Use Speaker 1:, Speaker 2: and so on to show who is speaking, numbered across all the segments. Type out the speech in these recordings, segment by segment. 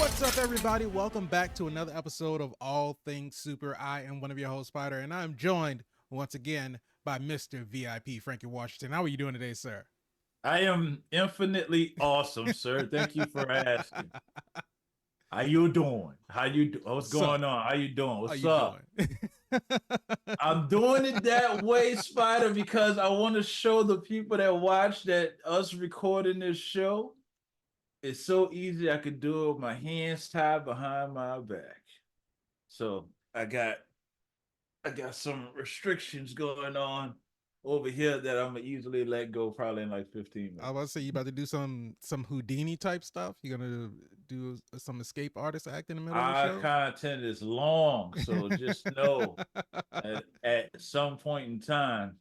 Speaker 1: What's up, everybody? Welcome back to another episode of All Things Super. I am one of your hosts, Spider, and I'm joined once again by Mr. VIP, Frankie Washington. How are you doing today, sir?
Speaker 2: I am infinitely awesome, sir. Thank you for asking. How you doing? What's
Speaker 1: So,
Speaker 2: going on? How you doing?
Speaker 1: how
Speaker 2: What's
Speaker 1: you
Speaker 2: up?
Speaker 1: doing?
Speaker 2: I'm doing it that way, Spider, because I want to show the people that watch that us recording this show is so easy. I could do it with my hands tied behind my back. So I got some restrictions going on over here that I'm gonna easily let go probably in like 15
Speaker 1: I was about to
Speaker 2: minutes.
Speaker 1: say you about to do some Houdini type stuff. You're gonna do some escape artist act in the middle of the
Speaker 2: Our
Speaker 1: show.
Speaker 2: content is long, so just know at some point in time,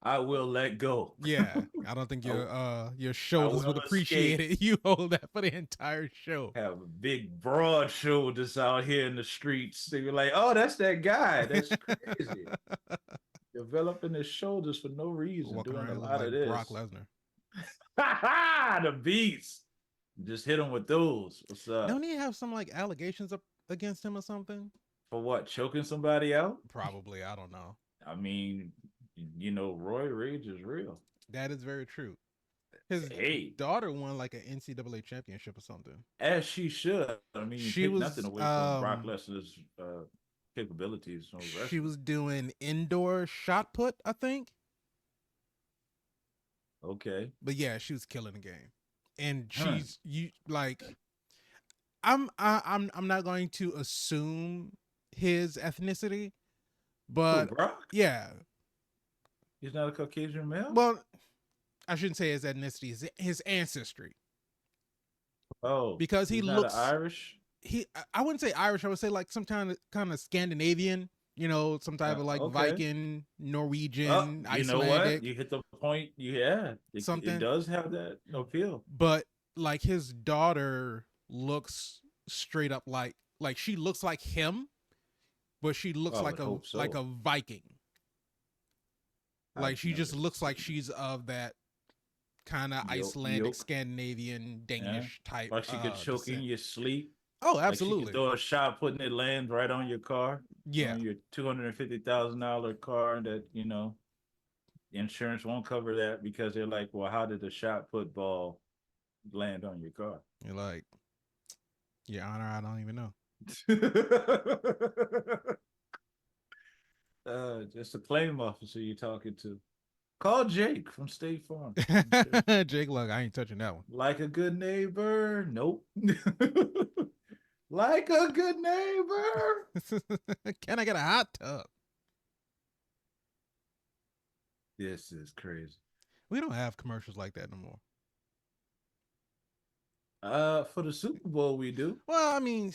Speaker 2: I will let go.
Speaker 1: Yeah, I don't think
Speaker 2: I,
Speaker 1: your
Speaker 2: I
Speaker 1: shoulders would
Speaker 2: will
Speaker 1: appreciate
Speaker 2: escape.
Speaker 1: it. You hold that for the entire show.
Speaker 2: Have big, broad shoulders out here in the streets. They be like, "Oh, that's that guy. That's crazy." Developing his shoulders for no reason,
Speaker 1: Walking
Speaker 2: doing
Speaker 1: around
Speaker 2: a
Speaker 1: here looking
Speaker 2: lot of
Speaker 1: like Brock
Speaker 2: this.
Speaker 1: Lesnar.
Speaker 2: The beats. Just hit him with those. What's
Speaker 1: Don't
Speaker 2: up?
Speaker 1: he have some like allegations up against him or something?
Speaker 2: For what? Choking somebody out?
Speaker 1: Probably. I don't know.
Speaker 2: I mean, Roy Rage is real.
Speaker 1: That is very true. His
Speaker 2: Hey,
Speaker 1: daughter won like an NCAA championship or something.
Speaker 2: as she should. I mean,
Speaker 1: She
Speaker 2: take nothing
Speaker 1: was
Speaker 2: away from Brock Lesnar's capabilities on
Speaker 1: she
Speaker 2: wrestling.
Speaker 1: was doing indoor shot put, I think.
Speaker 2: Okay.
Speaker 1: But yeah, she was killing the game. And
Speaker 2: Huh.
Speaker 1: she's you like I'm not going to assume his ethnicity,
Speaker 2: Who,
Speaker 1: but
Speaker 2: Brock?
Speaker 1: yeah.
Speaker 2: He's not a Caucasian male?
Speaker 1: Well, I shouldn't say his ethnicity, his ancestry.
Speaker 2: Oh,
Speaker 1: Because he
Speaker 2: he's not an
Speaker 1: looks
Speaker 2: Irish?
Speaker 1: I wouldn't say Irish. I would say like some kind of Scandinavian. You know, some type of like
Speaker 2: Okay.
Speaker 1: Viking,
Speaker 2: Oh,
Speaker 1: Norwegian,
Speaker 2: you know what?
Speaker 1: Icelandic,
Speaker 2: You hit the point. Yeah, it
Speaker 1: something.
Speaker 2: does have that appeal.
Speaker 1: But like his daughter looks straight up like she looks like him, but she looks
Speaker 2: I would hope
Speaker 1: like
Speaker 2: so.
Speaker 1: a Viking. Like
Speaker 2: I've
Speaker 1: she just
Speaker 2: never
Speaker 1: looks like
Speaker 2: seen
Speaker 1: she's of that kind of Icelandic,
Speaker 2: yoke.
Speaker 1: Scandinavian,
Speaker 2: Yeah.
Speaker 1: Danish type
Speaker 2: Or she could choke you in
Speaker 1: descent.
Speaker 2: your sleep.
Speaker 1: Oh,
Speaker 2: Like she could
Speaker 1: absolutely.
Speaker 2: throw a shot, putting it lands right on your car,
Speaker 1: Yeah.
Speaker 2: on your $250,000 car that, insurance won't cover that because they're like, well, how did the shot put ball land on your car?
Speaker 1: You're like, Your Honor, I don't even know.
Speaker 2: Just a claim officer you're talking to. Call Jake from State Farm. I'm sure.
Speaker 1: Jake, look, I ain't touching that one.
Speaker 2: Like a good neighbor. Nope. Like a good neighbor.
Speaker 1: Can I get a hot tub?
Speaker 2: This is crazy.
Speaker 1: We don't have commercials like that no more.
Speaker 2: For the Super Bowl, we do.
Speaker 1: Well, I mean,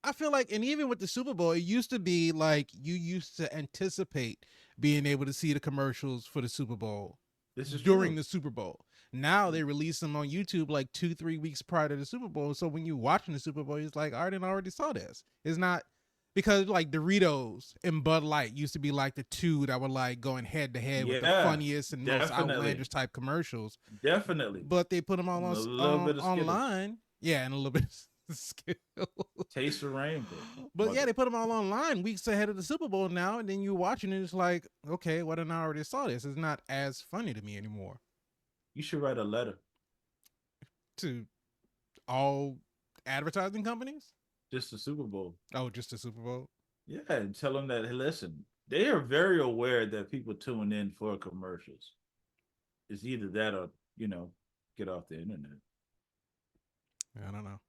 Speaker 1: I feel like, and even with the Super Bowl, it used to be like you used to anticipate being able to see the commercials for the Super Bowl
Speaker 2: This is
Speaker 1: during
Speaker 2: true.
Speaker 1: the Super Bowl. Now they release them on YouTube like 2-3 weeks prior to the Super Bowl. So when you're watching the Super Bowl, it's like, I already saw this. It's not because like Doritos and Bud Light used to be like the two that were like going head to head with the
Speaker 2: Yeah,
Speaker 1: funniest and most
Speaker 2: definitely.
Speaker 1: outlandish type commercials.
Speaker 2: Definitely.
Speaker 1: But they put them all
Speaker 2: And
Speaker 1: on
Speaker 2: a little bit of Skittles.
Speaker 1: online. Yeah, and a little bit of skill.
Speaker 2: Taste of rainbow.
Speaker 1: But yeah, they put them all online weeks ahead of the Super Bowl now, and then you're watching it. It's like, okay, well, then I already saw this. It's not as funny to me anymore.
Speaker 2: You should write a letter
Speaker 1: To all advertising companies?
Speaker 2: just the Super Bowl.
Speaker 1: Oh, just the Super Bowl?
Speaker 2: Yeah, and tell them that, hey, listen, they are very aware that people tune in for commercials. It's either that or, get off the internet.
Speaker 1: I don't know.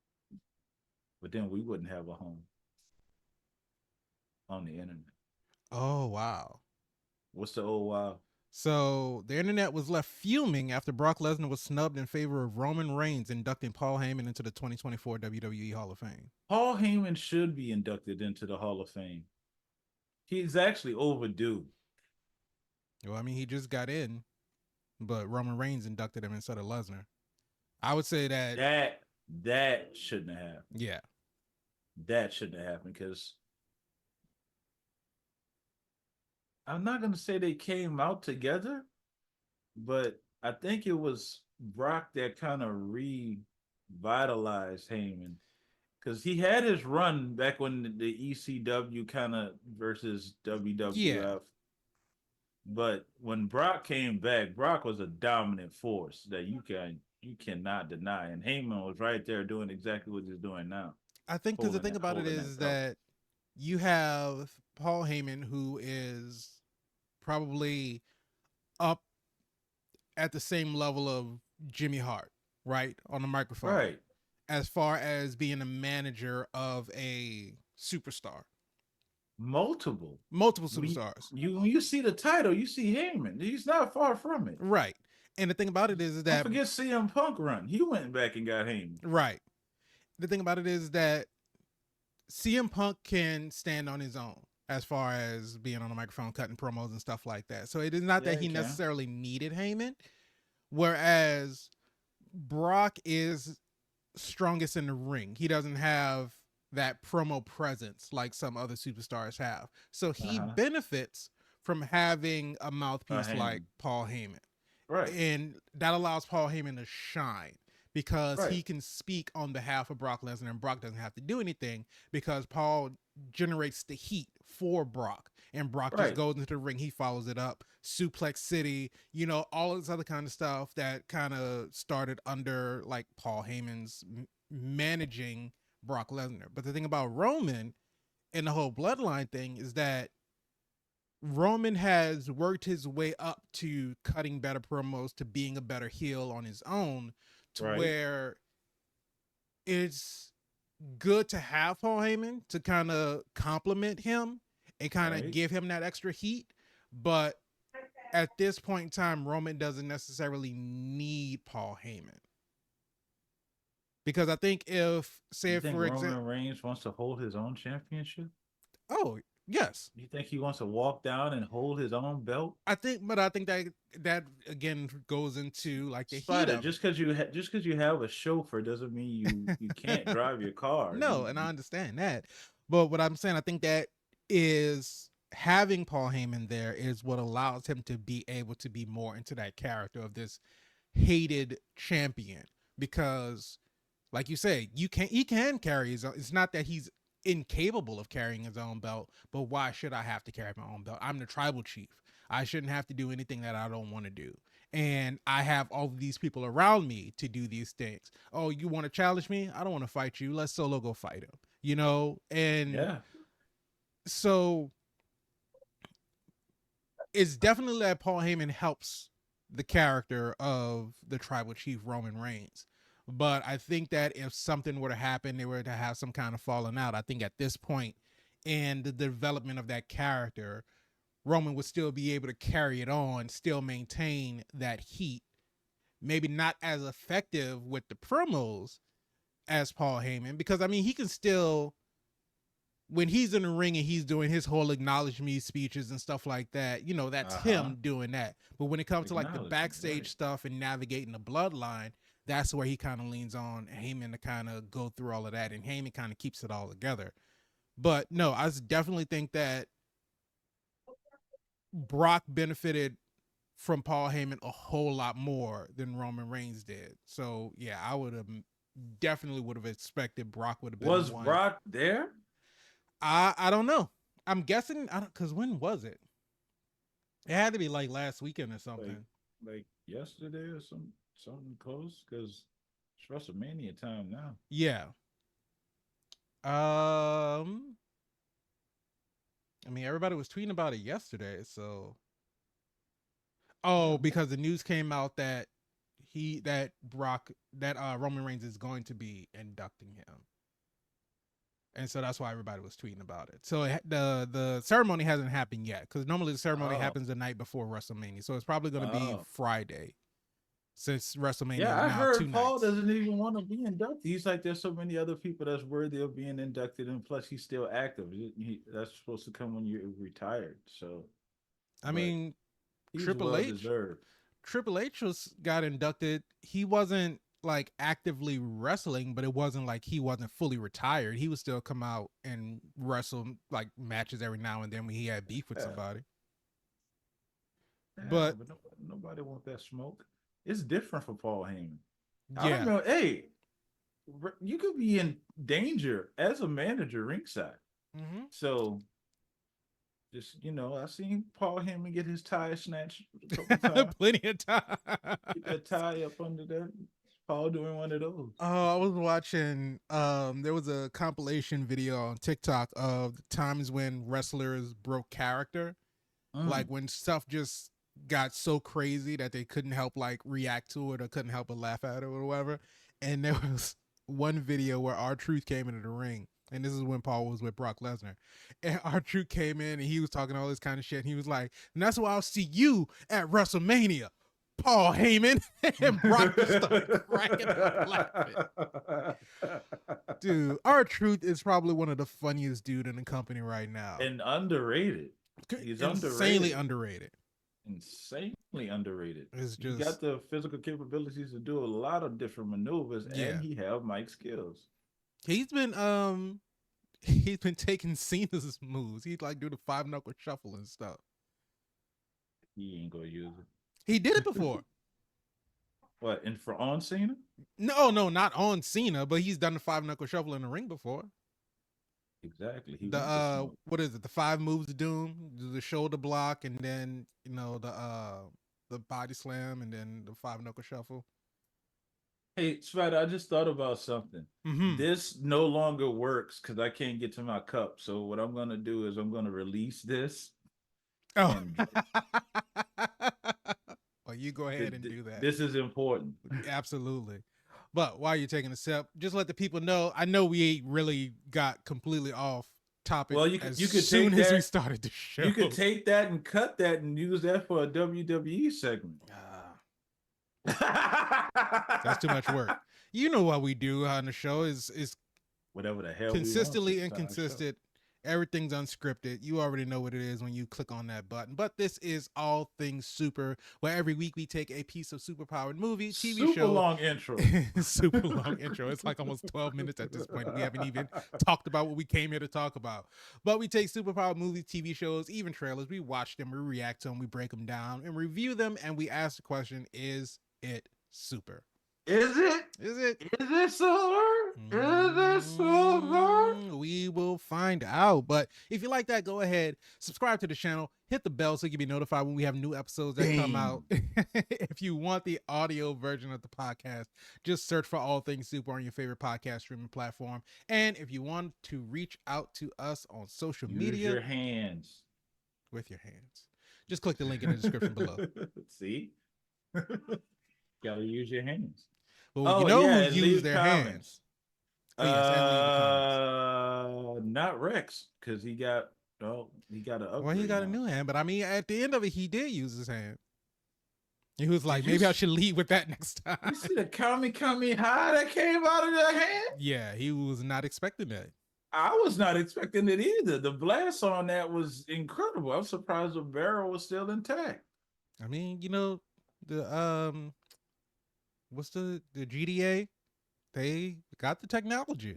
Speaker 2: But then we wouldn't have a home on the internet.
Speaker 1: Oh, wow.
Speaker 2: What's the old wow?
Speaker 1: So the internet was left fuming after Brock Lesnar was snubbed in favor of Roman Reigns inducting Paul Heyman into the 2024 WWE Hall of Fame.
Speaker 2: Paul Heyman should be inducted into the Hall of Fame. He's actually overdue.
Speaker 1: Well, I mean, he just got in, but Roman Reigns inducted him instead of Lesnar. I would say that,
Speaker 2: That shouldn't have happened.
Speaker 1: yeah.
Speaker 2: That shouldn't have happened because I'm not gonna say they came out together, but I think it was Brock that kind of revitalized Heyman because he had his run back when the ECW kind of versus
Speaker 1: Yeah,
Speaker 2: WWF. But when Brock came back, Brock was a dominant force that you cannot deny. And Heyman was right there doing exactly what he's doing now,
Speaker 1: I think because the thing about it
Speaker 2: holding that
Speaker 1: is
Speaker 2: belt.
Speaker 1: that you have Paul Heyman, who is probably up at the same level of Jimmy Hart, right, on the microphone,
Speaker 2: Right.
Speaker 1: as far as being a manager of a superstar,
Speaker 2: Multiple.
Speaker 1: multiple
Speaker 2: When
Speaker 1: superstars,
Speaker 2: when you see the title, you see Heyman. He's not far from it.
Speaker 1: right. And the thing about it is
Speaker 2: Don't
Speaker 1: that,
Speaker 2: forget CM Punk run. He went back and got Heyman.
Speaker 1: right. The thing about it is that CM Punk can stand on his own as far as being on the microphone, cutting promos and stuff like that. So it is not that
Speaker 2: Yeah,
Speaker 1: he
Speaker 2: he can.
Speaker 1: necessarily needed Heyman, whereas Brock is strongest in the ring. He doesn't have that promo presence like some other superstars have. So he
Speaker 2: Uh-huh.
Speaker 1: benefits from having a mouthpiece like
Speaker 2: Heyman.
Speaker 1: Paul Heyman.
Speaker 2: Right.
Speaker 1: And that allows Paul Heyman to shine because
Speaker 2: Right.
Speaker 1: he can speak on behalf of Brock Lesnar and Brock doesn't have to do anything because Paul generates the heat for Brock and Brock just
Speaker 2: Right.
Speaker 1: goes into the ring, he follows it up, Suplex City, all this other kind of stuff that kind of started under like Paul Heyman's managing Brock Lesnar. But the thing about Roman and the whole bloodline thing is that Roman has worked his way up to cutting better promos to being a better heel on his own to
Speaker 2: Right.
Speaker 1: where it's good to have Paul Heyman to kind of compliment him and kind of
Speaker 2: Right.
Speaker 1: give him that extra heat. But at this point in time, Roman doesn't necessarily need Paul Heyman. Because I think if,
Speaker 2: You
Speaker 1: say,
Speaker 2: think
Speaker 1: for example,
Speaker 2: Roman Reigns wants to hold his own championship?
Speaker 1: oh, yes,
Speaker 2: You think he wants to walk down and hold his own belt?
Speaker 1: I think that again goes into like the heat
Speaker 2: Spider,
Speaker 1: of it.
Speaker 2: just because you have a chauffeur doesn't mean you can't drive your car.
Speaker 1: No, and I understand that. But what I'm saying, I think that is having Paul Heyman there is what allows him to be able to be more into that character of this hated champion. Because, like you say, he can carry his own. It's not that he's incapable of carrying his own belt, but why should I have to carry my own belt? I'm the tribal chief. I shouldn't have to do anything that I don't want to do. And I have all of these people around me to do these things. Oh, you want to challenge me? I don't want to fight you. Let's Solo go fight him. And
Speaker 2: Yeah,
Speaker 1: so it's definitely that Paul Heyman helps the character of the tribal chief Roman Reigns. But I think that if something were to happen, they were to have some kind of falling out. I think at this point in the development of that character, Roman would still be able to carry it on, still maintain that heat. Maybe not as effective with the promos as Paul Heyman, because I mean he can still, when he's in the ring and he's doing his whole acknowledge me speeches and stuff like that, that's
Speaker 2: uh-huh.
Speaker 1: him doing that. But when it comes to like the
Speaker 2: Acknowledgement,
Speaker 1: backstage
Speaker 2: right.
Speaker 1: stuff and navigating the bloodline, that's where he kind of leans on Heyman to kind of go through all of that, and Heyman kind of keeps it all together. But no, I definitely think that Brock benefited from Paul Heyman a whole lot more than Roman Reigns did. So yeah, I would have definitely would have expected Brock would have been the
Speaker 2: Was
Speaker 1: one.
Speaker 2: Brock there?
Speaker 1: I don't know. I'm guessing I don't, because when was it? It had to be like last weekend or
Speaker 2: Like
Speaker 1: something.
Speaker 2: yesterday or something close? Because it's WrestleMania time now.
Speaker 1: Yeah. Um. I mean, everybody was tweeting about it yesterday. So,
Speaker 2: Yeah,
Speaker 1: oh, because the news came out that Roman Reigns is going to be inducting him, and so that's why everybody was tweeting about it. So the ceremony hasn't happened yet because normally the ceremony
Speaker 2: oh,
Speaker 1: happens the night before WrestleMania. So it's probably going to be
Speaker 2: oh.
Speaker 1: Friday since WrestleMania
Speaker 2: Yeah,
Speaker 1: is
Speaker 2: I
Speaker 1: now two
Speaker 2: heard Paul
Speaker 1: nights.
Speaker 2: doesn't even want to be inducted. He's like, there's so many other people that's worthy of being inducted, and plus he's still active. That's supposed to come when you're retired. So,
Speaker 1: I
Speaker 2: but
Speaker 1: mean,
Speaker 2: he's
Speaker 1: Triple
Speaker 2: well
Speaker 1: H
Speaker 2: deserved.
Speaker 1: Triple H got inducted. He wasn't like actively wrestling, but it wasn't like he wasn't fully retired. He would still come out and wrestle like matches every now and then when he had beef with
Speaker 2: Yeah,
Speaker 1: somebody.
Speaker 2: yeah,
Speaker 1: But
Speaker 2: but nobody want that smoke. It's different for Paul Heyman. I
Speaker 1: yeah,
Speaker 2: remember, hey, you could be in danger as a manager ringside.
Speaker 1: Mm-hmm.
Speaker 2: So just I seen Paul Heyman get his tie snatched a couple times.
Speaker 1: Plenty of time.
Speaker 2: Get that tie up under there. Paul doing one of those.
Speaker 1: Oh, I was watching. There was a compilation video on TikTok of the times when wrestlers broke character, like
Speaker 2: Mm.
Speaker 1: when stuff just got so crazy that they couldn't help like react to it or couldn't help but laugh at it or whatever. And there was one video where R-Truth came into the ring, and this is when Paul was with Brock Lesnar, and R-Truth came in and he was talking all this kind of shit, and he was like, "And that's why I'll see you at WrestleMania." Paul Heyman. And Brock just started cracking up laughing. Dude, R-Truth is probably one of the funniest dude in the company right now.
Speaker 2: And underrated. He's
Speaker 1: Insanely
Speaker 2: underrated.
Speaker 1: underrated.
Speaker 2: Insanely underrated.
Speaker 1: It's
Speaker 2: He
Speaker 1: just
Speaker 2: got the physical capabilities to do a lot of different maneuvers,
Speaker 1: Yeah.
Speaker 2: and he have mic skills.
Speaker 1: he's been taking Cena's moves. He'd like do the 5-knuckle shuffle and stuff.
Speaker 2: He ain't gonna use it.
Speaker 1: He did it before.
Speaker 2: What, and for on Cena?
Speaker 1: No, not on Cena, but he's done the 5-knuckle shuffle in the ring before.
Speaker 2: Exactly. He
Speaker 1: The what is it? The 5 moves of doom, the shoulder block, and then the body slam, and then the 5-knuckle shuffle.
Speaker 2: Hey, Spider, I just thought about something.
Speaker 1: Mm-hmm.
Speaker 2: This no longer works because I can't get to my cup. So what I'm gonna do is I'm gonna release this.
Speaker 1: Oh.
Speaker 2: And
Speaker 1: Well, you go ahead and do that.
Speaker 2: This is important.
Speaker 1: Absolutely. But while you're taking a sip, just let the people know. I know we really got completely off topic.
Speaker 2: Well, you could soon
Speaker 1: as we started the show.
Speaker 2: You could take that and cut that and use that for a WWE segment.
Speaker 1: That's too much work. You know what we do on the show is
Speaker 2: whatever the hell
Speaker 1: consistently inconsistent. Everything's unscripted. You already know what it is when you click on that button. But this is All Things Super, where every week we take a piece of superpowered movie, TV
Speaker 2: super
Speaker 1: show.
Speaker 2: Long intro.
Speaker 1: Super long intro. It's like almost 12 minutes at this point. We haven't even talked about what we came here to talk about. But we take superpowered movies, TV shows, even trailers. We watch them, we react to them, we break them down and review them. And we ask the question, is it super?
Speaker 2: Is it?
Speaker 1: Is it?
Speaker 2: Is it super? Is it super?
Speaker 1: We will find out. But if you like that, go ahead, subscribe to the channel, hit the bell so you can be notified when we have new episodes that come out. If you want the audio version of the podcast, just search for All Things Super on your favorite podcast streaming platform. And if you want to reach out to us on social media,
Speaker 2: your hands.
Speaker 1: With your hands. Just click the link in the description below.
Speaker 2: See? Gotta use your hands.
Speaker 1: Well, who use their hands.
Speaker 2: Oh, yes, not Rex, because he got an upgrade.
Speaker 1: Well, he got a new hand, but I mean, at the end of it, he did use his hand. He was like, maybe I should lead with that next time.
Speaker 2: You see the Kami high that came out of that hand?
Speaker 1: Yeah, he was not expecting that.
Speaker 2: I was not expecting it either. The blast on that was incredible. I'm surprised the barrel was still intact.
Speaker 1: I mean, the what's the GDA? They got the technology.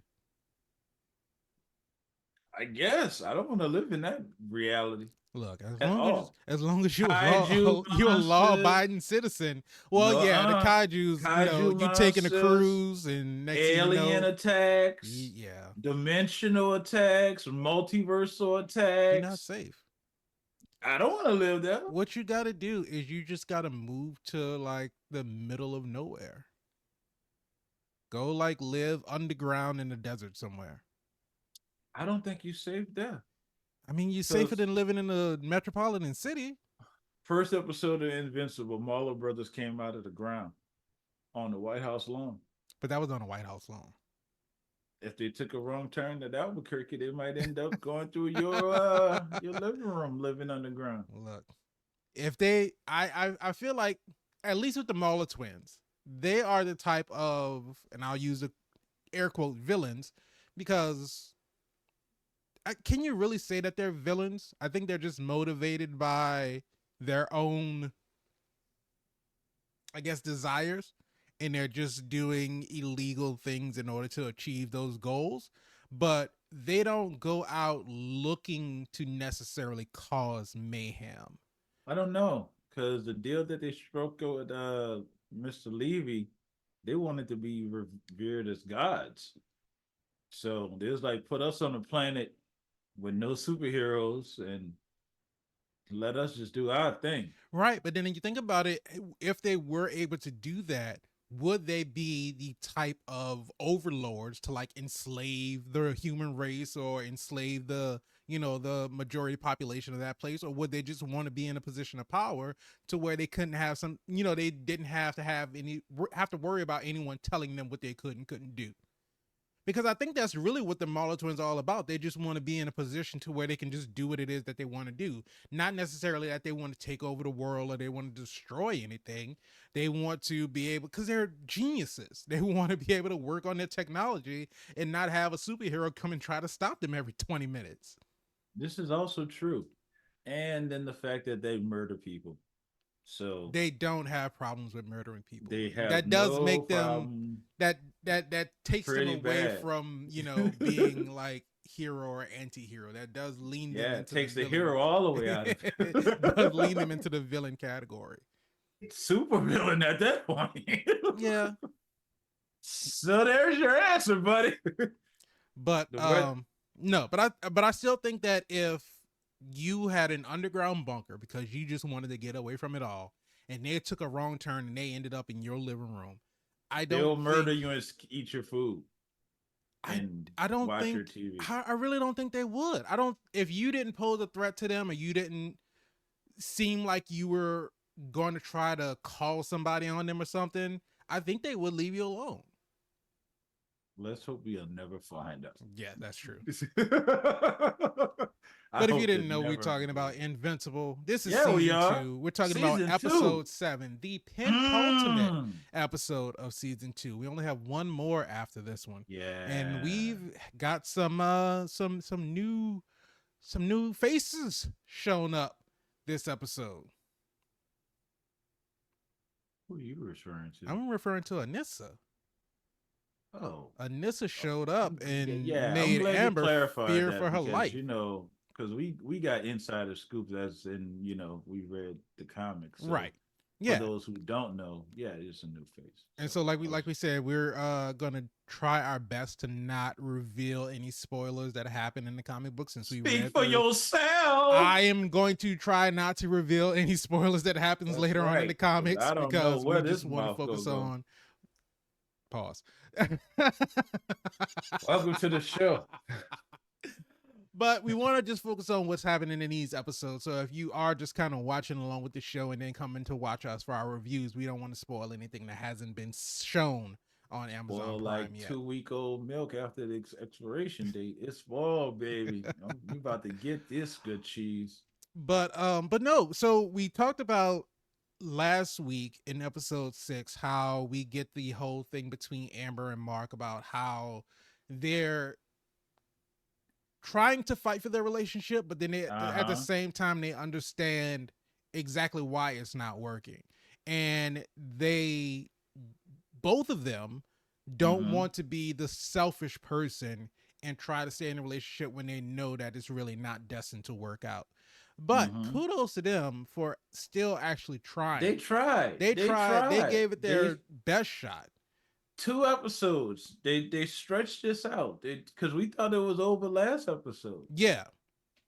Speaker 2: I guess I don't want to live in that reality.
Speaker 1: Look, as long as you're a law-abiding citizen. Well, the kaijus, you taking a cruise and next
Speaker 2: alien attacks, dimensional attacks, multiversal attacks.
Speaker 1: You're not safe.
Speaker 2: I don't want to live there.
Speaker 1: What you got to do is you just got to move to like the middle of nowhere. Go like live underground in the desert somewhere.
Speaker 2: I don't think you're safe there.
Speaker 1: I mean, you're safer than living in a metropolitan city.
Speaker 2: First episode of Invincible, Marlowe brothers came out of the ground on the White House lawn.
Speaker 1: But that was on a White House lawn.
Speaker 2: If they took a wrong turn at Albuquerque, they might end up going through your living room, living underground.
Speaker 1: Look, if I feel like, at least with the Marlowe twins, they are the type of, and I'll use the air quote, villains, because can you really say that they're villains? I think they're just motivated by their own, I guess, desires, and they're just doing illegal things in order to achieve those goals. But they don't go out looking to necessarily cause mayhem.
Speaker 2: I don't know, because the deal that they struck with Mr. Levy, They wanted to be revered as gods. So they was like, put us on a planet with no superheroes and let us just do our thing.
Speaker 1: Right, but then you think about it, if they were able to do that, would they be the type of overlords to like enslave the human race or enslave the, the majority population of that place, or would they just want to be in a position of power to where they couldn't have some, they didn't have to worry about anyone telling them what they could and couldn't do? Because I think that's really what the Marlowe twins are all about. They just want to be in a position to where they can just do what it is that they want to do. Not necessarily that they want to take over the world or they want to destroy anything. They want to be able, because they're geniuses. They want to be able to work on their technology and not have a superhero come and try to stop them every 20 minutes.
Speaker 2: This is also true. And then the fact that they murder people. So
Speaker 1: They don't have problems with murdering people.
Speaker 2: they have
Speaker 1: That does
Speaker 2: no
Speaker 1: make them
Speaker 2: problem.
Speaker 1: that takes them
Speaker 2: Pretty
Speaker 1: away
Speaker 2: bad.
Speaker 1: from being like hero or anti-hero. That does lean them
Speaker 2: Yeah, it
Speaker 1: into the
Speaker 2: takes the
Speaker 1: villain.
Speaker 2: hero all the way out of
Speaker 1: It does lean
Speaker 2: it.
Speaker 1: them into the villain category.
Speaker 2: Super villain at that point.
Speaker 1: Yeah,
Speaker 2: So there's your answer, buddy.
Speaker 1: but
Speaker 2: The red
Speaker 1: no, but I still think that if you had an underground bunker because you just wanted to get away from it all, and they took a wrong turn and they ended up in your living room, I don't
Speaker 2: they'll murder
Speaker 1: think
Speaker 2: you and eat your food
Speaker 1: I
Speaker 2: and
Speaker 1: I don't
Speaker 2: watch your
Speaker 1: think
Speaker 2: TV.
Speaker 1: I really don't think they would. I don't if you didn't pose a threat to them or you didn't seem like you were going to try to call somebody on them or something, I think they would leave you alone.
Speaker 2: Let's hope we'll never find out.
Speaker 1: Yeah, that's true.
Speaker 2: I
Speaker 1: But if you
Speaker 2: hope
Speaker 1: didn't
Speaker 2: it
Speaker 1: know, we're
Speaker 2: never.
Speaker 1: talking about Invincible. This is
Speaker 2: Yeah, we
Speaker 1: season
Speaker 2: are.
Speaker 1: 2. We're talking about
Speaker 2: Season two.
Speaker 1: episode 7, the penultimate episode of season 2. We only have one more after this one.
Speaker 2: Yeah.
Speaker 1: And we've got some new faces shown up this episode.
Speaker 2: Who are you referring to?
Speaker 1: I'm referring to Anissa.
Speaker 2: Oh.
Speaker 1: Anissa showed up and
Speaker 2: Yeah, I'm
Speaker 1: made
Speaker 2: glad
Speaker 1: Amber
Speaker 2: you clarified
Speaker 1: fear
Speaker 2: that
Speaker 1: for her
Speaker 2: because
Speaker 1: life.
Speaker 2: because we got insider scoops as in we read the comics. So
Speaker 1: Right.
Speaker 2: for
Speaker 1: Yeah.
Speaker 2: those who don't know, yeah, it's a new face.
Speaker 1: And so like we said, we're gonna try our best to not reveal any spoilers that happen in the comic book since we
Speaker 2: speak
Speaker 1: read
Speaker 2: for
Speaker 1: through.
Speaker 2: yourself.
Speaker 1: I am going to try not to reveal any spoilers that happens
Speaker 2: That's
Speaker 1: later on in
Speaker 2: right,
Speaker 1: the
Speaker 2: 'cause
Speaker 1: comics
Speaker 2: I don't know
Speaker 1: because we
Speaker 2: where
Speaker 1: just
Speaker 2: this
Speaker 1: want to
Speaker 2: mouth
Speaker 1: focus
Speaker 2: go.
Speaker 1: on pause.
Speaker 2: Welcome to the show.
Speaker 1: But we want to just focus on what's happening in these episodes. So if you are just kind of watching along with the show and then coming to watch us for our reviews, we don't want to spoil anything that hasn't been shown on Amazon
Speaker 2: Well,
Speaker 1: Prime
Speaker 2: like
Speaker 1: yet.
Speaker 2: 2-week-old milk after the expiration date. It's spoiled, baby. We about to get this good cheese.
Speaker 1: But no. So we talked about last week in episode 6 how we get the whole thing between Amber and Mark about how they're trying to fight for their relationship, but then at the same time they understand exactly why it's not working, and they both of them don't want to be the selfish person and try to stay in a relationship when they know that it's really not destined to work out. But kudos to them for still actually trying.
Speaker 2: They tried.
Speaker 1: They tried. They gave it their best shot.
Speaker 2: 2 episodes. They stretched this out because we thought it was over last episode.
Speaker 1: Yeah.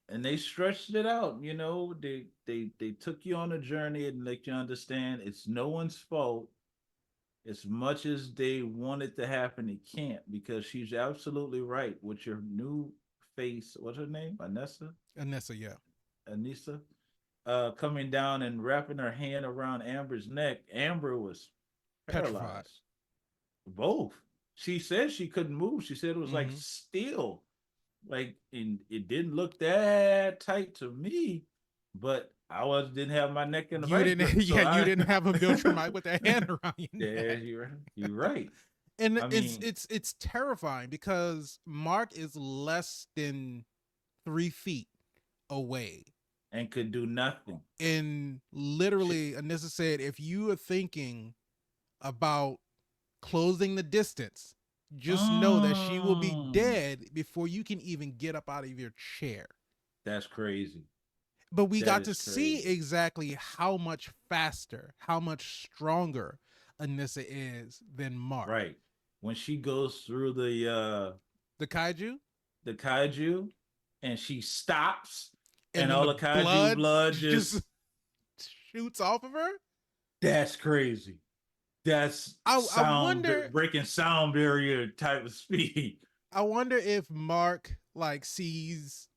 Speaker 2: And they stretched it out. They took you on a journey and let you understand it's no one's fault. As much as they want it to happen, it can't because she's absolutely right with your new face. What's her name? Anissa,
Speaker 1: Yeah.
Speaker 2: Anissa, coming down and wrapping her hand around Amber's neck. Amber was paralyzed.
Speaker 1: Petrified.
Speaker 2: Both. She said she couldn't move. She said it was like steel. Like, and it didn't look that tight to me, but I didn't have my neck in the
Speaker 1: you didn't
Speaker 2: grip, so
Speaker 1: you didn't have a Viltrumite with that hand around your neck.
Speaker 2: Yeah, you're right.
Speaker 1: And it's terrifying because Mark is less than 3 feet away
Speaker 2: and could do nothing.
Speaker 1: And literally, Anissa said, if you are thinking about closing the distance, just know that she will be dead before you can even get up out of your chair.
Speaker 2: That's crazy.
Speaker 1: But we got to see exactly how much faster, how much stronger Anissa is than Mark.
Speaker 2: Right. When she goes through
Speaker 1: The kaiju
Speaker 2: the kaiju and she stops
Speaker 1: and
Speaker 2: and
Speaker 1: then
Speaker 2: all
Speaker 1: the
Speaker 2: the kaiju
Speaker 1: blood
Speaker 2: blood
Speaker 1: just
Speaker 2: just
Speaker 1: shoots off of her.
Speaker 2: that's crazy. That's
Speaker 1: I
Speaker 2: sound
Speaker 1: wonder
Speaker 2: breaking sound barrier type of speed.
Speaker 1: I wonder if Mark like sees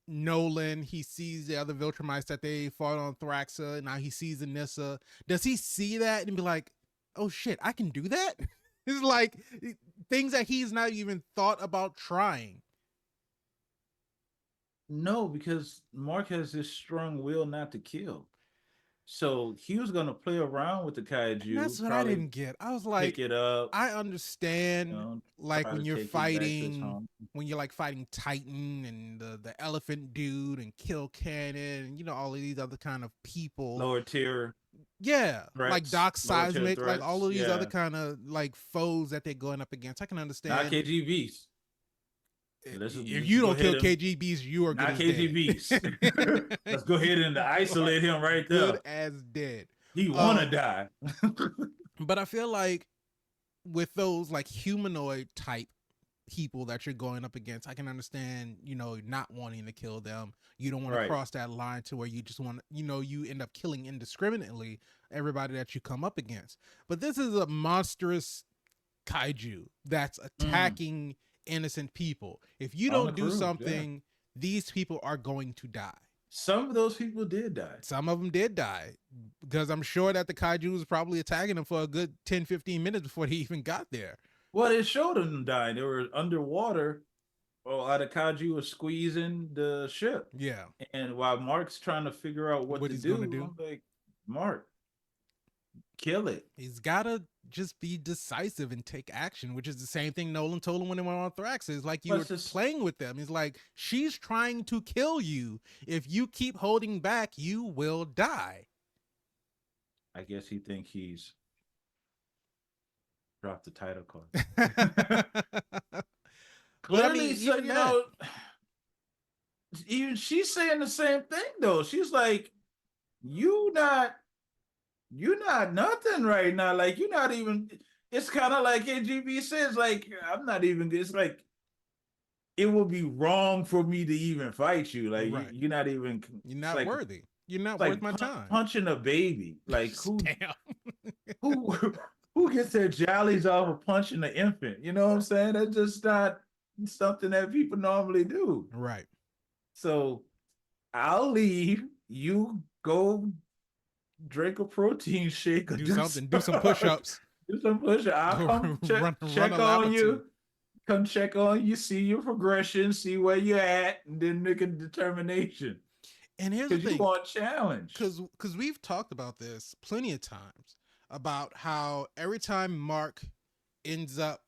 Speaker 1: Nolan, he sees the other Viltrumites that they fought on Thraxa, and now he sees Anissa. Does he see that and be like, "Oh shit, I can do that"? It's like things that he's not even thought about trying.
Speaker 2: No, because Mark has this strong will not to kill. So he was gonna play around with the
Speaker 1: And that's
Speaker 2: kaiju,
Speaker 1: what I
Speaker 2: probably
Speaker 1: didn't get. I was
Speaker 2: pick
Speaker 1: like,
Speaker 2: it up,
Speaker 1: I understand like
Speaker 2: try to
Speaker 1: when you're
Speaker 2: take it back to his
Speaker 1: fighting
Speaker 2: home.
Speaker 1: when you're like fighting Titan and the elephant dude and Kill Cannon and all of these other kind of people.
Speaker 2: Lower tier
Speaker 1: Yeah, like
Speaker 2: threats,
Speaker 1: Doc
Speaker 2: lower tier
Speaker 1: Seismic, like all
Speaker 2: threats.
Speaker 1: of these other
Speaker 2: Yeah,
Speaker 1: kind of like foes that they're going up against. I can
Speaker 2: not
Speaker 1: understand.
Speaker 2: KGBs. Let's
Speaker 1: If
Speaker 2: let's
Speaker 1: you
Speaker 2: go
Speaker 1: don't kill
Speaker 2: ahead and
Speaker 1: KGBs, you are good
Speaker 2: not
Speaker 1: as dead.
Speaker 2: KGBs. Let's go ahead and
Speaker 1: You are
Speaker 2: isolate him right
Speaker 1: good
Speaker 2: there.
Speaker 1: as dead.
Speaker 2: He wanna die.
Speaker 1: But I feel like with those like humanoid type people that you're going up against, I can understand, not wanting to kill them. You don't want to
Speaker 2: Right.
Speaker 1: cross that line to where you just want, you end up killing indiscriminately everybody that you come up against. But this is a monstrous kaiju that's attacking innocent people. If you
Speaker 2: On the
Speaker 1: don't do
Speaker 2: cruise,
Speaker 1: something, these people are going to die.
Speaker 2: Some of those people did die.
Speaker 1: Some of them did die because I'm sure that the kaiju was probably attacking them for a good 10, 15 minutes before they even got there.
Speaker 2: Well, it showed them dying. They were underwater while the kaiju was squeezing the ship.
Speaker 1: Yeah.
Speaker 2: And while Mark's trying to figure out what to
Speaker 1: he's
Speaker 2: do,
Speaker 1: going to do.
Speaker 2: I'm like, Mark, kill it.
Speaker 1: He's got to just be decisive and take action, which is the same thing Nolan told him when they went on Thrax. It's like you were playing with them. He's like, she's trying to kill you. If you keep holding back, you will die.
Speaker 2: I guess he think he's dropped the title card. Clearly, I mean, so, even she's saying the same thing though. She's like, you're not nothing right now. Like you're not even. It's kind of like KGB says, like I'm not even. It's like it would be wrong for me to even fight you. Like
Speaker 1: right.
Speaker 2: you're not even.
Speaker 1: You're not
Speaker 2: like,
Speaker 1: worthy. You're not worth my time.
Speaker 2: Punching a baby. Like who?
Speaker 1: Damn.
Speaker 2: who gets their jollies off of punching an infant? You know what I'm saying? That's just not something that people normally do.
Speaker 1: Right.
Speaker 2: So I'll leave. You go drink a protein shake or
Speaker 1: do something. Do some push-ups.
Speaker 2: Do some push-ups. I'll come check on you. Come check on you, see your progression, see where you're at, and then make a determination.
Speaker 1: And here's the thing,
Speaker 2: you want challenge.
Speaker 1: Because we've talked about this plenty of times about how every time Mark ends up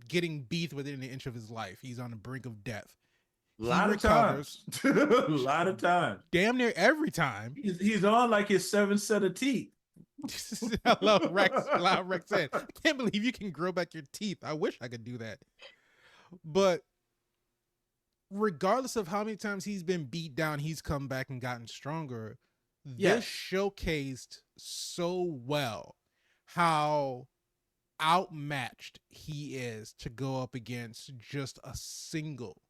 Speaker 1: getting beat within an inch of his life, he's on the brink of death.
Speaker 2: A lot of times. A lot of times.
Speaker 1: Damn near every time.
Speaker 2: He's on like his 7 set of teeth.
Speaker 1: I love Rex. Rex said, I can't believe you can grow back your teeth. I wish I could do that. But regardless of how many times he's been beat down, he's come back and gotten stronger. This showcased so well how outmatched he is to go up against just a single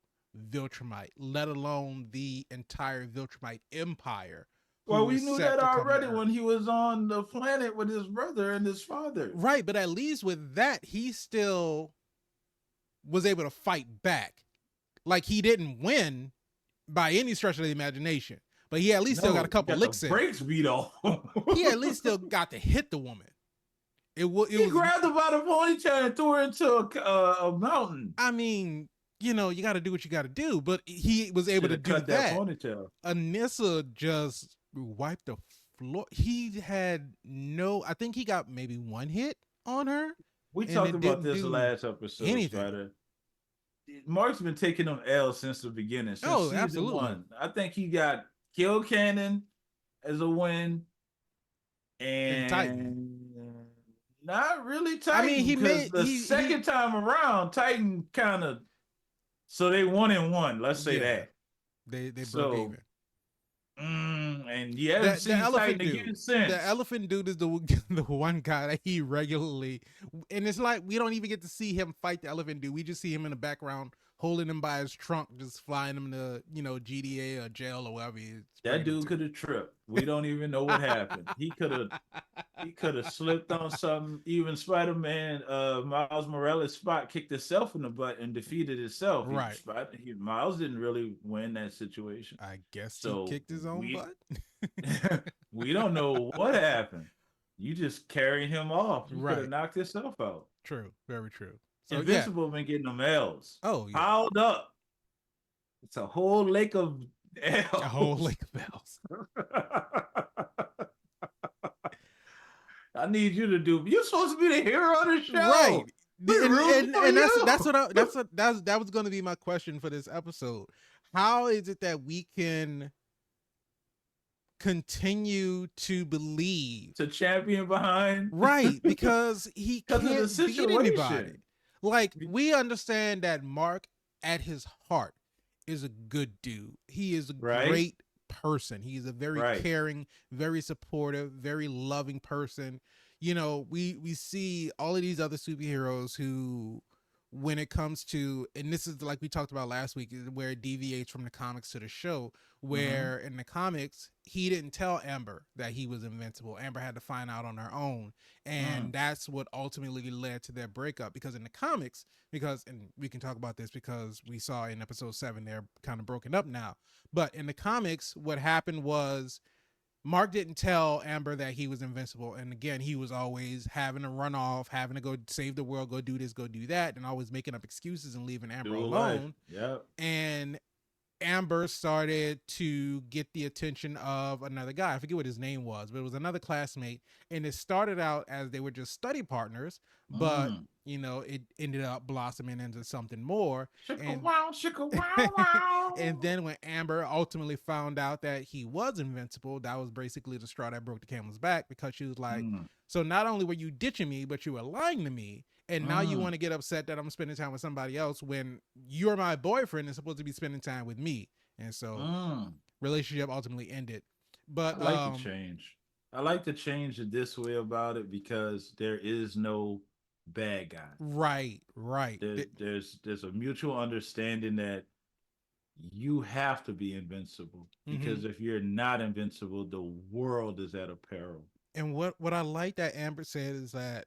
Speaker 1: Viltrumite, let alone the entire Viltrumite empire.
Speaker 2: Well, we knew that already when he was on the planet with his brother and his father.
Speaker 1: Right, but at least with that, he still was able to fight back. Like, he didn't win by any stretch of the imagination, but he at least still got a couple licks in.
Speaker 2: Breaks beat off.
Speaker 1: He at least still got to hit the woman. He
Speaker 2: grabbed her by the ponytail and threw her into a mountain.
Speaker 1: I mean, you got to do what you got to do, but he was able to do that.
Speaker 2: Ponytail.
Speaker 1: Anissa just wiped the floor. He had I think he got maybe one hit on her.
Speaker 2: We talked about this last episode, Spider. Mark's been taking them L's since the beginning. Since season
Speaker 1: absolutely.
Speaker 2: 1. I think he got Kill Cannon as a win. And Titan. Not really Titan. I mean, the second time around, Titan kind of. So they 1-1. Let's say that
Speaker 1: they broke even.
Speaker 2: And and you haven't
Speaker 1: The
Speaker 2: seen
Speaker 1: elephant
Speaker 2: fighting
Speaker 1: dude.
Speaker 2: again
Speaker 1: The
Speaker 2: since.
Speaker 1: elephant dude is the the one guy that he regularly, and it's like we don't even get to see him fight the elephant dude. We just see him in the background holding him by his trunk, just flying him to GDA or jail or whatever he's
Speaker 2: That
Speaker 1: bringing him
Speaker 2: dude
Speaker 1: to.
Speaker 2: could have tripped. We don't even know what happened. He could have slipped on something. Even Spider-Man, Miles Morales' spot kicked himself in the butt and defeated himself.
Speaker 1: Right.
Speaker 2: Miles didn't really win that situation.
Speaker 1: I guess he
Speaker 2: So
Speaker 1: kicked his own
Speaker 2: we
Speaker 1: butt.
Speaker 2: we don't know what happened. You just carried him off. You could have
Speaker 1: Right.
Speaker 2: knocked yourself out.
Speaker 1: True. Very true. So yeah.
Speaker 2: Invincible been getting them L's
Speaker 1: Oh yeah.
Speaker 2: piled up. It's a whole lake of
Speaker 1: A whole
Speaker 2: L's.
Speaker 1: lake of bells.
Speaker 2: I need you to do. You're supposed to be the hero of the
Speaker 1: Right.
Speaker 2: show. And
Speaker 1: That was going to be my question for this episode. How is it that we can continue to believe
Speaker 2: to champion behind?
Speaker 1: Right, because he can't
Speaker 2: of the
Speaker 1: beat
Speaker 2: situation.
Speaker 1: anybody. Like, we understand that Mark at his heart is a good dude. He is a great person. He is a very caring, very supportive, very loving person. We see all of these other superheroes who, when it comes to, and this is like we talked about last week, where it deviates from the comics to the show, where in the comics, he didn't tell Amber that he was invincible. Amber had to find out on her own. And that's what ultimately led to their breakup. Because in the comics, and we can talk about this because we saw in episode 7, they're kind of broken up now. But in the comics, what happened was Mark didn't tell Amber that he was invincible. And again, he was always having to run off, having to go save the world, go do this, go do that, and always making up excuses and leaving Amber alone.
Speaker 2: Yep.
Speaker 1: And Amber started to get the attention of another guy. I forget what his name was, but it was another classmate. And it started out as they were just study partners, but it ended up blossoming into something more. And then when Amber ultimately found out that he was invincible, that was basically the straw that broke the camel's back, because she was like, so not only were you ditching me, but you were lying to me. And now you want to get upset that I'm spending time with somebody else when you're my boyfriend and supposed to be spending time with me. And so relationship ultimately ended. But
Speaker 2: I like the change. I like to change it this way about it because there is no bad guy.
Speaker 1: Right.
Speaker 2: There's a mutual understanding that you have to be invincible, because if you're not invincible, the world is at a peril.
Speaker 1: And what I like that Amber said is that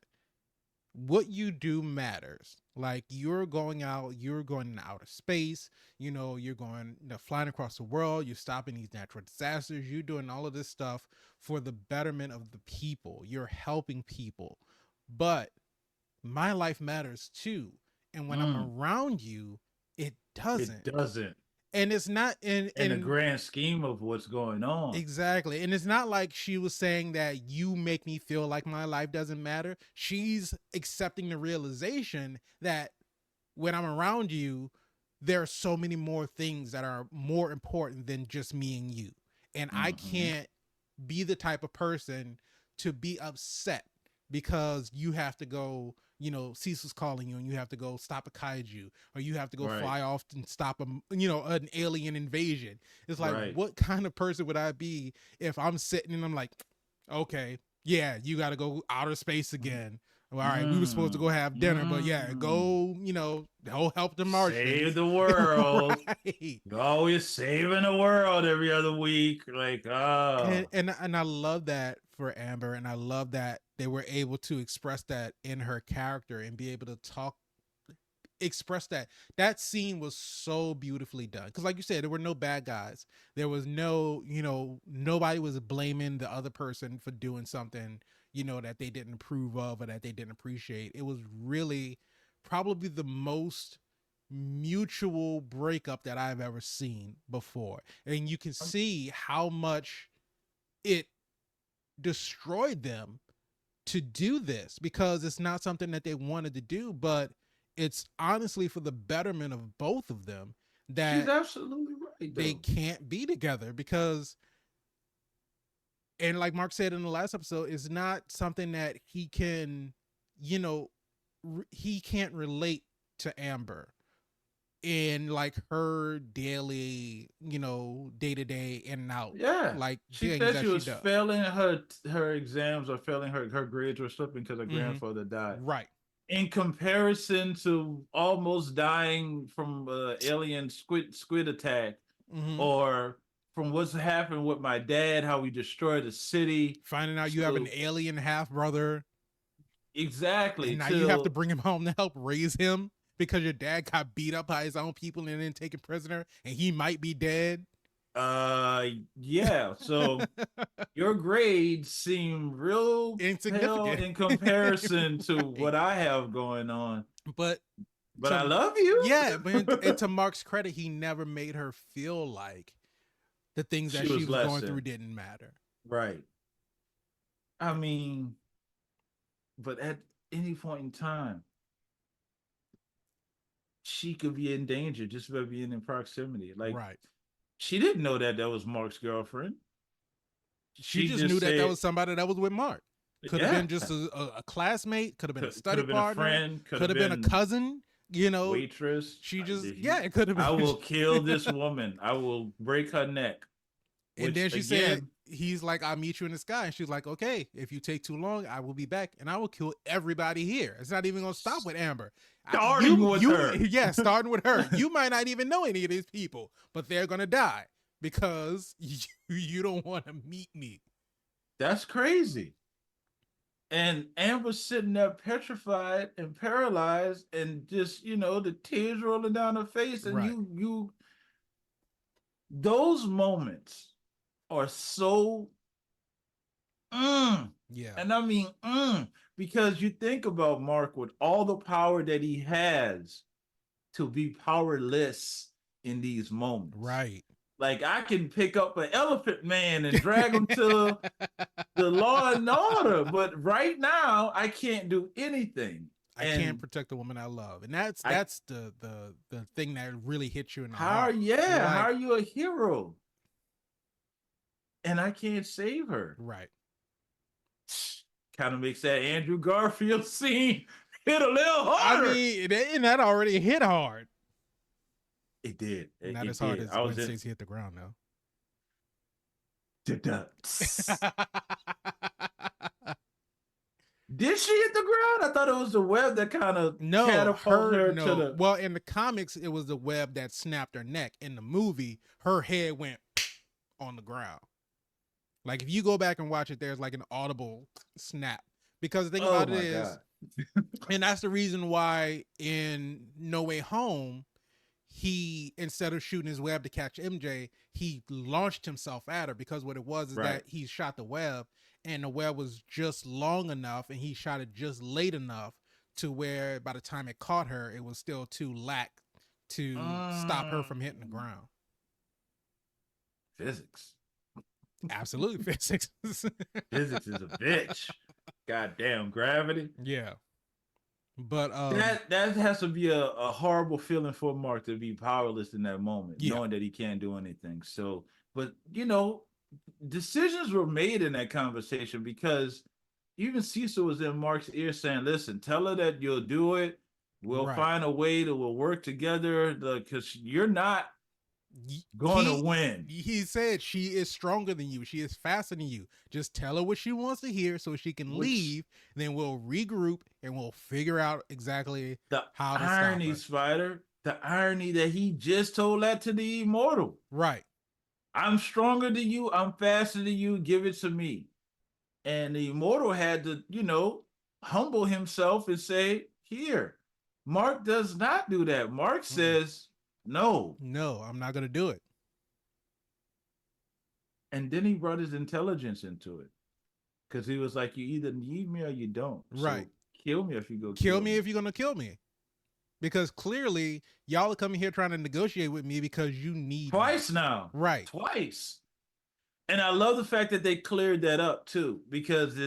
Speaker 1: what you do matters. Like, you're going out, you're going into outer space, you're going flying across the world, you're stopping these natural disasters, you're doing all of this stuff for the betterment of the people, you're helping people. But my life matters too. And when I'm around you, it doesn't. And it's not in
Speaker 2: the grand scheme of what's going on.
Speaker 1: Exactly. And it's not like she was saying that you make me feel like my life doesn't matter. She's accepting the realization that when I'm around you, there are so many more things that are more important than just me and you. And I can't be the type of person to be upset because you have to go, Cecil's calling you and you have to go stop a kaiju, or you have to go fly off and stop an alien invasion. It's like, what kind of person would I be if I'm sitting and I'm like, okay, yeah, you got to go outer space again. Well, all right, we were supposed to go have dinner, but yeah, go, go help the Martians.
Speaker 2: Save the world. You're always saving the world every other week. Like,
Speaker 1: And I love that for Amber, and I love that they were able to express that in her character and be able to express that. That scene was so beautifully done. Because like you said, there were no bad guys. There was no, nobody was blaming the other person for doing something, that they didn't approve of or that they didn't appreciate. It was really probably the most mutual breakup that I've ever seen before. And you can see how much it destroyed them to do this, because it's not something that they wanted to do, but it's honestly for the betterment of both of them that
Speaker 2: she's absolutely right,
Speaker 1: they can't be together. Because, and like Mark said in the last episode, it's not something that he can, he can't relate to Amber. in like her daily, day to day in and out,
Speaker 2: Yeah.
Speaker 1: like
Speaker 2: She
Speaker 1: things
Speaker 2: said
Speaker 1: that
Speaker 2: she
Speaker 1: she
Speaker 2: was
Speaker 1: does.
Speaker 2: failing her exams or failing her grades were slipping because her
Speaker 1: Mm-hmm.
Speaker 2: grandfather died.
Speaker 1: Right.
Speaker 2: In comparison to almost dying from alien squid attack,
Speaker 1: Mm-hmm.
Speaker 2: or from what's happened with my dad, how we destroyed the city.
Speaker 1: Finding out you have an
Speaker 2: To
Speaker 1: alien half brother,
Speaker 2: exactly
Speaker 1: and now you have to
Speaker 2: till
Speaker 1: bring him home to help raise him because your dad got beat up by his own people and then taken prisoner, and he might be dead.
Speaker 2: yeah. So your grades seem real pale
Speaker 1: Insignificant.
Speaker 2: in comparison to what I have going on.
Speaker 1: But
Speaker 2: But I
Speaker 1: to
Speaker 2: love you.
Speaker 1: yeah, but and to Mark's credit, he never made her feel like the things that
Speaker 2: She
Speaker 1: she
Speaker 2: was
Speaker 1: was going through
Speaker 2: lesson.
Speaker 1: didn't matter.
Speaker 2: Right. I mean, but at any point in time, she could be in danger just by being in proximity. Like,
Speaker 1: Right.
Speaker 2: she didn't know that that was Mark's girlfriend.
Speaker 1: She
Speaker 2: She
Speaker 1: just knew
Speaker 2: just
Speaker 1: that
Speaker 2: said,
Speaker 1: was somebody that was with Mark. Could have
Speaker 2: yeah,
Speaker 1: been just a classmate, could have been a
Speaker 2: could
Speaker 1: study
Speaker 2: have been a
Speaker 1: partner,
Speaker 2: friend, could
Speaker 1: could
Speaker 2: have
Speaker 1: have been a
Speaker 2: been
Speaker 1: cousin, you know.
Speaker 2: waitress.
Speaker 1: She just,
Speaker 2: Did
Speaker 1: yeah,
Speaker 2: he?
Speaker 1: it could have
Speaker 2: I
Speaker 1: been.
Speaker 2: will kill this woman. I will break her neck.
Speaker 1: And
Speaker 2: Which
Speaker 1: then she said,
Speaker 2: again,
Speaker 1: he's like, I'll meet you in the sky. And she's like, okay, if you take too long, I will be back and I will kill everybody here. It's not even going to stop with Amber.
Speaker 2: starting with her.
Speaker 1: Yeah, starting with her. You might not even know any of these people, but they're going to die because you don't want to meet me.
Speaker 2: That's crazy. And Amber's sitting there petrified and paralyzed and just, the tears rolling down her face. And
Speaker 1: Right.
Speaker 2: those moments are so, mm,
Speaker 1: Yeah.
Speaker 2: and I mean, because you think about Mark with all the power that he has to be powerless in these moments.
Speaker 1: Right.
Speaker 2: Like, I can pick up an elephant man and drag him to the law and order, but right now I can't do anything.
Speaker 1: I can't
Speaker 2: And
Speaker 1: protect the woman I love. And that's
Speaker 2: I
Speaker 1: the thing that really hits you in the
Speaker 2: how
Speaker 1: heart. You're
Speaker 2: yeah, how
Speaker 1: like,
Speaker 2: are you a hero? And I can't save her.
Speaker 1: right.
Speaker 2: Kind of makes that Andrew Garfield scene hit a little
Speaker 1: I
Speaker 2: harder.
Speaker 1: mean, and that already hit hard.
Speaker 2: It did.
Speaker 1: Not
Speaker 2: It
Speaker 1: as hard
Speaker 2: did.
Speaker 1: as
Speaker 2: I
Speaker 1: Gwen
Speaker 2: was in.
Speaker 1: Stacy hit the ground, though.
Speaker 2: Did she hit the ground? I thought it was the web that kind of
Speaker 1: No,
Speaker 2: catapulted her to
Speaker 1: no.
Speaker 2: the.
Speaker 1: Well, in the comics, it was the web that snapped her neck. In the movie, her head went on the ground. Like if you go back and watch it, there's like an audible snap. Because the thing
Speaker 2: Oh
Speaker 1: about it
Speaker 2: my
Speaker 1: is,
Speaker 2: god!
Speaker 1: and that's the reason why in No Way Home, he instead of shooting his web to catch MJ, he launched himself at her because what it was is
Speaker 2: Right.
Speaker 1: that he shot the web and the web was just long enough and he shot it just late enough to where by the time it caught her, it was still too lack to stop her from hitting the ground.
Speaker 2: Physics.
Speaker 1: Absolutely physics.
Speaker 2: Physics is a bitch. Goddamn gravity.
Speaker 1: Yeah. But
Speaker 2: that has to be a horrible feeling for Mark to be powerless in that moment,
Speaker 1: yeah.
Speaker 2: knowing that he can't do anything. So, but decisions were made in that conversation because even Cecil was in Mark's ear saying, "Listen, tell her that you'll do it. We'll
Speaker 1: Right.
Speaker 2: find a way to we'll work together because you're not going to win."
Speaker 1: He said she is stronger than you. She is faster than you. Just tell her what she wants to hear so she can leave. Then we'll regroup and we'll figure out exactly how to
Speaker 2: irony,
Speaker 1: stop her.
Speaker 2: Spider. The irony that he just told that to the immortal.
Speaker 1: Right.
Speaker 2: I'm stronger than you. I'm faster than you. Give it to me. And the immortal had to, humble himself and say, here. Mark does not do that. Mark says, no.
Speaker 1: No, I'm not going to do it.
Speaker 2: And then he brought his intelligence into it. Because he was like, you either need me or you don't.
Speaker 1: Right.
Speaker 2: So kill me if you go
Speaker 1: kill me if you're going to kill me. Because clearly, y'all are coming here trying to negotiate with me because you need
Speaker 2: twice
Speaker 1: me.
Speaker 2: now.
Speaker 1: Right.
Speaker 2: Twice. And I love the fact that they cleared that up too, because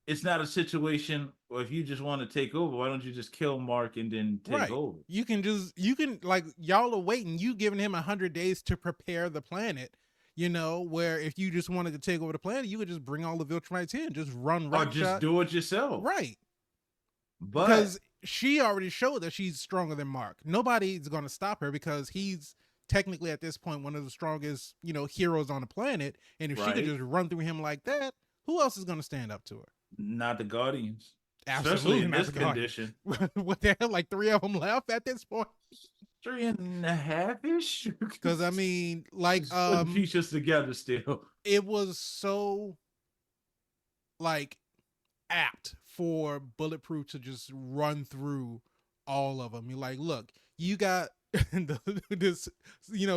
Speaker 2: it's not a situation where if you just want to take over, why don't you just kill Mark and then take over?
Speaker 1: You can like y'all are waiting. You giving him 100 days to prepare the planet. Where if you just wanted to take over the planet, you could just bring all the Viltrumites in, just run right.
Speaker 2: Or just do it yourself.
Speaker 1: Right.
Speaker 2: But
Speaker 1: because she already showed that she's stronger than Mark. Nobody's going to stop her because he's technically at this point one of the strongest, heroes on the planet. And if she could
Speaker 2: Right?
Speaker 1: just run through him like that, who else is going to stand up to her?
Speaker 2: Not the Guardians. Especially
Speaker 1: Absolutely
Speaker 2: in
Speaker 1: not
Speaker 2: this
Speaker 1: the Guardian.
Speaker 2: condition.
Speaker 1: What the hell? Like 3 of them left at this point.
Speaker 2: 3.5-ish.
Speaker 1: Because I mean, like,
Speaker 2: putting pieces together still.
Speaker 1: it was so like apt for Bulletproof to just run through all of them. You're like, look, you got this,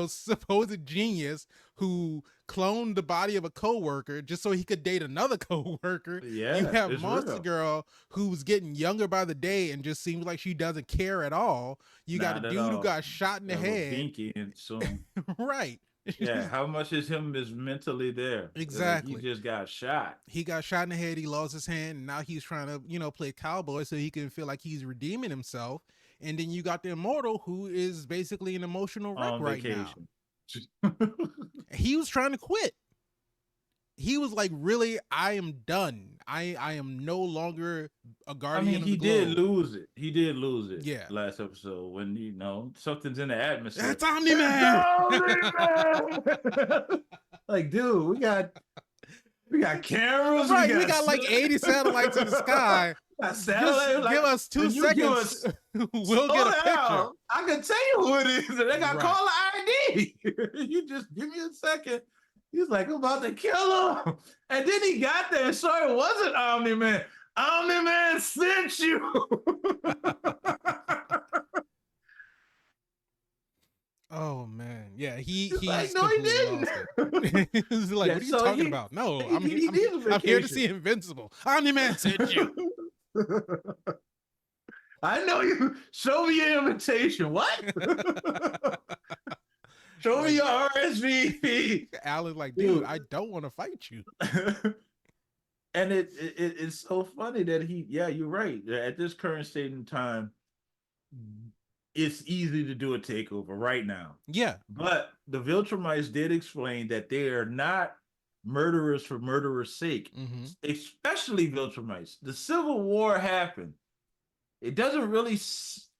Speaker 1: supposed genius who cloned the body of a coworker just so he could date another coworker.
Speaker 2: Yeah,
Speaker 1: you have
Speaker 2: it's
Speaker 1: Monster
Speaker 2: real.
Speaker 1: Girl who's getting younger by the day and just seems like she doesn't care at all. You got
Speaker 2: Not
Speaker 1: a
Speaker 2: at
Speaker 1: dude who
Speaker 2: all.
Speaker 1: got shot in the
Speaker 2: Have a
Speaker 1: head.
Speaker 2: binky in soon.
Speaker 1: Right.
Speaker 2: Yeah, how much is him is mentally there?
Speaker 1: Exactly.
Speaker 2: Like he just got shot.
Speaker 1: He got shot in the head. He lost his hand. And now he's trying to, play cowboy so he can feel like he's redeeming himself. And then you got the Immortal, who is basically an emotional wreck
Speaker 2: On
Speaker 1: right
Speaker 2: vacation.
Speaker 1: now. He was trying to quit. He was like, really, I am done. I am no longer a guardian of the globe.
Speaker 2: Did lose it. He did lose it.
Speaker 1: Yeah.
Speaker 2: Last episode when something's in the atmosphere.
Speaker 1: That's Omni-Man.
Speaker 2: Like, dude, we got cameras.
Speaker 1: Right, we got like 80 satellites in the sky. Just give us 2 seconds. We'll get a picture.
Speaker 2: I can tell you who it is. They got caller ID. You just give me a second. He's like, I'm about to kill him. And then he got there. So it wasn't Omni-Man. Omni-Man sent you.
Speaker 1: Oh man, yeah, he's
Speaker 2: like, no, he didn't.
Speaker 1: He's like, what are you talking about? No, I'm here to see Invincible. Omni-Man sent you.
Speaker 2: I know you. Show me your invitation. What? Show me your RSVP.
Speaker 1: Alan's like, dude, I don't want to fight you.
Speaker 2: And it's so funny that you're right. At this current state in time, it's easy to do a takeover right now.
Speaker 1: Yeah.
Speaker 2: But the Viltrumites did explain that they are not murderers for murderers' sake, especially Viltrumites. The Civil War happened. It doesn't really,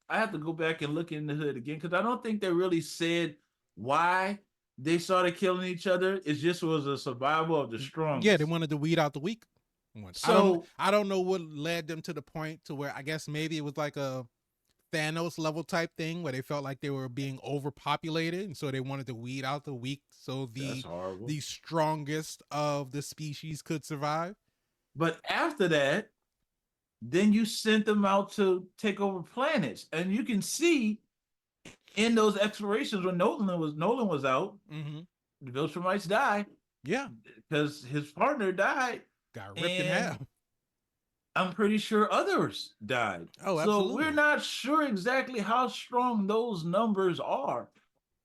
Speaker 2: I have to go back and look into it again because I don't think they really said why they started killing each other. It just was a survival of the strongest.
Speaker 1: Yeah, they wanted to weed out the weak ones. So I don't know what led them to the point to where I guess maybe it was like a Thanos level type thing where they felt like they were being overpopulated, and so they wanted to weed out the weak so the strongest of the species could survive.
Speaker 2: But after that, then you sent them out to take over planets, and you can see in those explorations when Nolan was out, the Viltrumites died.
Speaker 1: Yeah,
Speaker 2: because his partner died,
Speaker 1: got ripped in half.
Speaker 2: I'm pretty sure others died.
Speaker 1: Oh, absolutely.
Speaker 2: So we're not sure exactly how strong those numbers are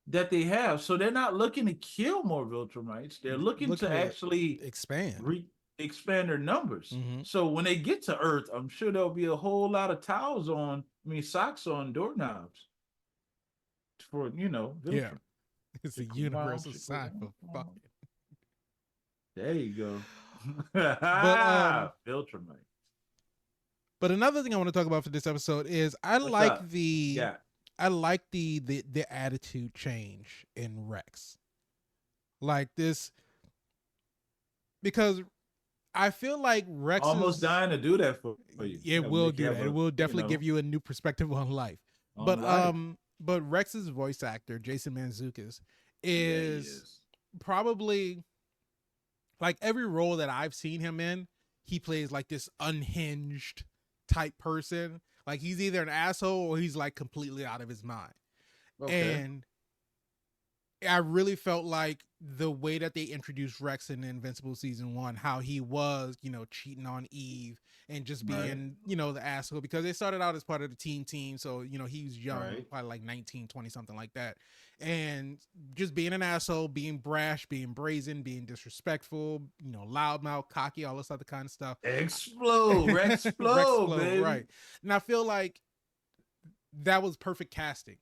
Speaker 2: that they have. So they're not looking to kill more Viltrumites. They're looking to actually expand their numbers. So when they get to Earth, I'm sure there'll be a whole lot of socks on doorknobs for, Viltrum.
Speaker 1: Yeah. It's a universal sign for fucking.
Speaker 2: There you go. Viltrumite.
Speaker 1: But another thing I want to talk about for this episode is I like the attitude change in Rex. Like this, because I feel like Rex
Speaker 2: almost dying to do that for you.
Speaker 1: It will do that. It will definitely give you a new perspective on life. But Rex's voice actor, Jason Mantzoukas, is probably like every role that I've seen him in, he plays like this unhinged type person. Like he's either an asshole or he's like completely out of his mind. Okay. And I really felt like the way that they introduced Rex in Invincible season 1, how he was, cheating on Eve and just being, the asshole, because they started out as part of the team. So, he was young, probably like 19, 20, something like that. And just being an asshole, being brash, being brazen, being disrespectful, loudmouth, cocky, all this other kind of stuff.
Speaker 2: Explode, Rex explode, baby.
Speaker 1: Right. And I feel like that was perfect casting,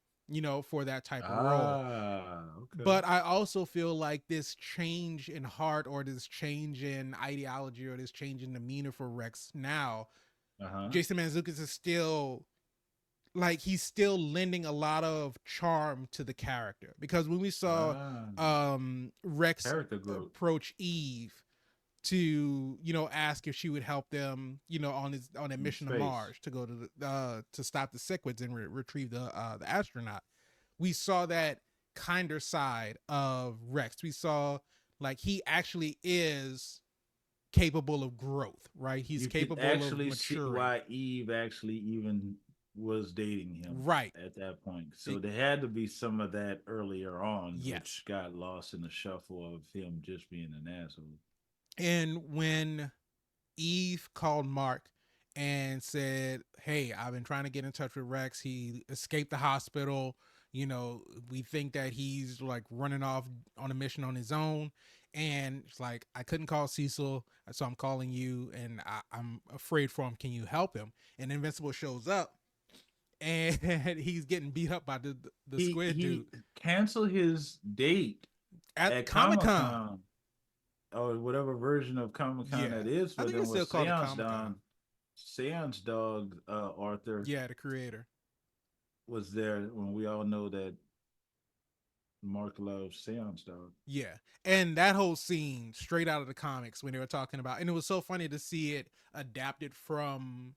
Speaker 1: for that type of role. Okay. But I also feel like this change in heart or this change in ideology or this change in demeanor for Rex now, Jason Mantzoukas is still like he's still lending a lot of charm to the character, because when we saw
Speaker 2: Ah,
Speaker 1: Rex
Speaker 2: character growth
Speaker 1: approach Eve to, you know, ask if she would help them, you know, on a
Speaker 2: in
Speaker 1: mission to
Speaker 2: space.
Speaker 1: Mars to go to the to stop the Sequids and retrieve the astronaut. We saw that kinder side of Rex. We saw like he actually is capable of growth, right? He's
Speaker 2: You could
Speaker 1: capable of
Speaker 2: actually see
Speaker 1: maturing.
Speaker 2: why Eve actually even was dating him
Speaker 1: Right.
Speaker 2: at that point. So
Speaker 1: It,
Speaker 2: there had to be some of that earlier on,
Speaker 1: yes.
Speaker 2: which got lost in the shuffle of him just being an asshole.
Speaker 1: And when Eve called Mark and said, "Hey, I've been trying to get in touch with Rex. He escaped the hospital. You know, we think that he's like running off on a mission on his own." And it's like, I couldn't call Cecil, so I'm calling you, and I'm afraid for him. Can you help him? And Invincible shows up, and he's getting beat up by the squid
Speaker 2: He
Speaker 1: dude
Speaker 2: canceled his date
Speaker 1: at
Speaker 2: at
Speaker 1: Comic
Speaker 2: Comic
Speaker 1: Con.
Speaker 2: Con or whatever version of Comic Con
Speaker 1: Yeah,
Speaker 2: that is
Speaker 1: I
Speaker 2: for
Speaker 1: think
Speaker 2: them
Speaker 1: it's still
Speaker 2: was
Speaker 1: called a Comic Con.
Speaker 2: Seance Dog Arthur
Speaker 1: Yeah, the creator.
Speaker 2: was there when we all know that Mark loves Seance Dog.
Speaker 1: Yeah. And that whole scene straight out of the comics when they were talking about, and it was so funny to see it adapted from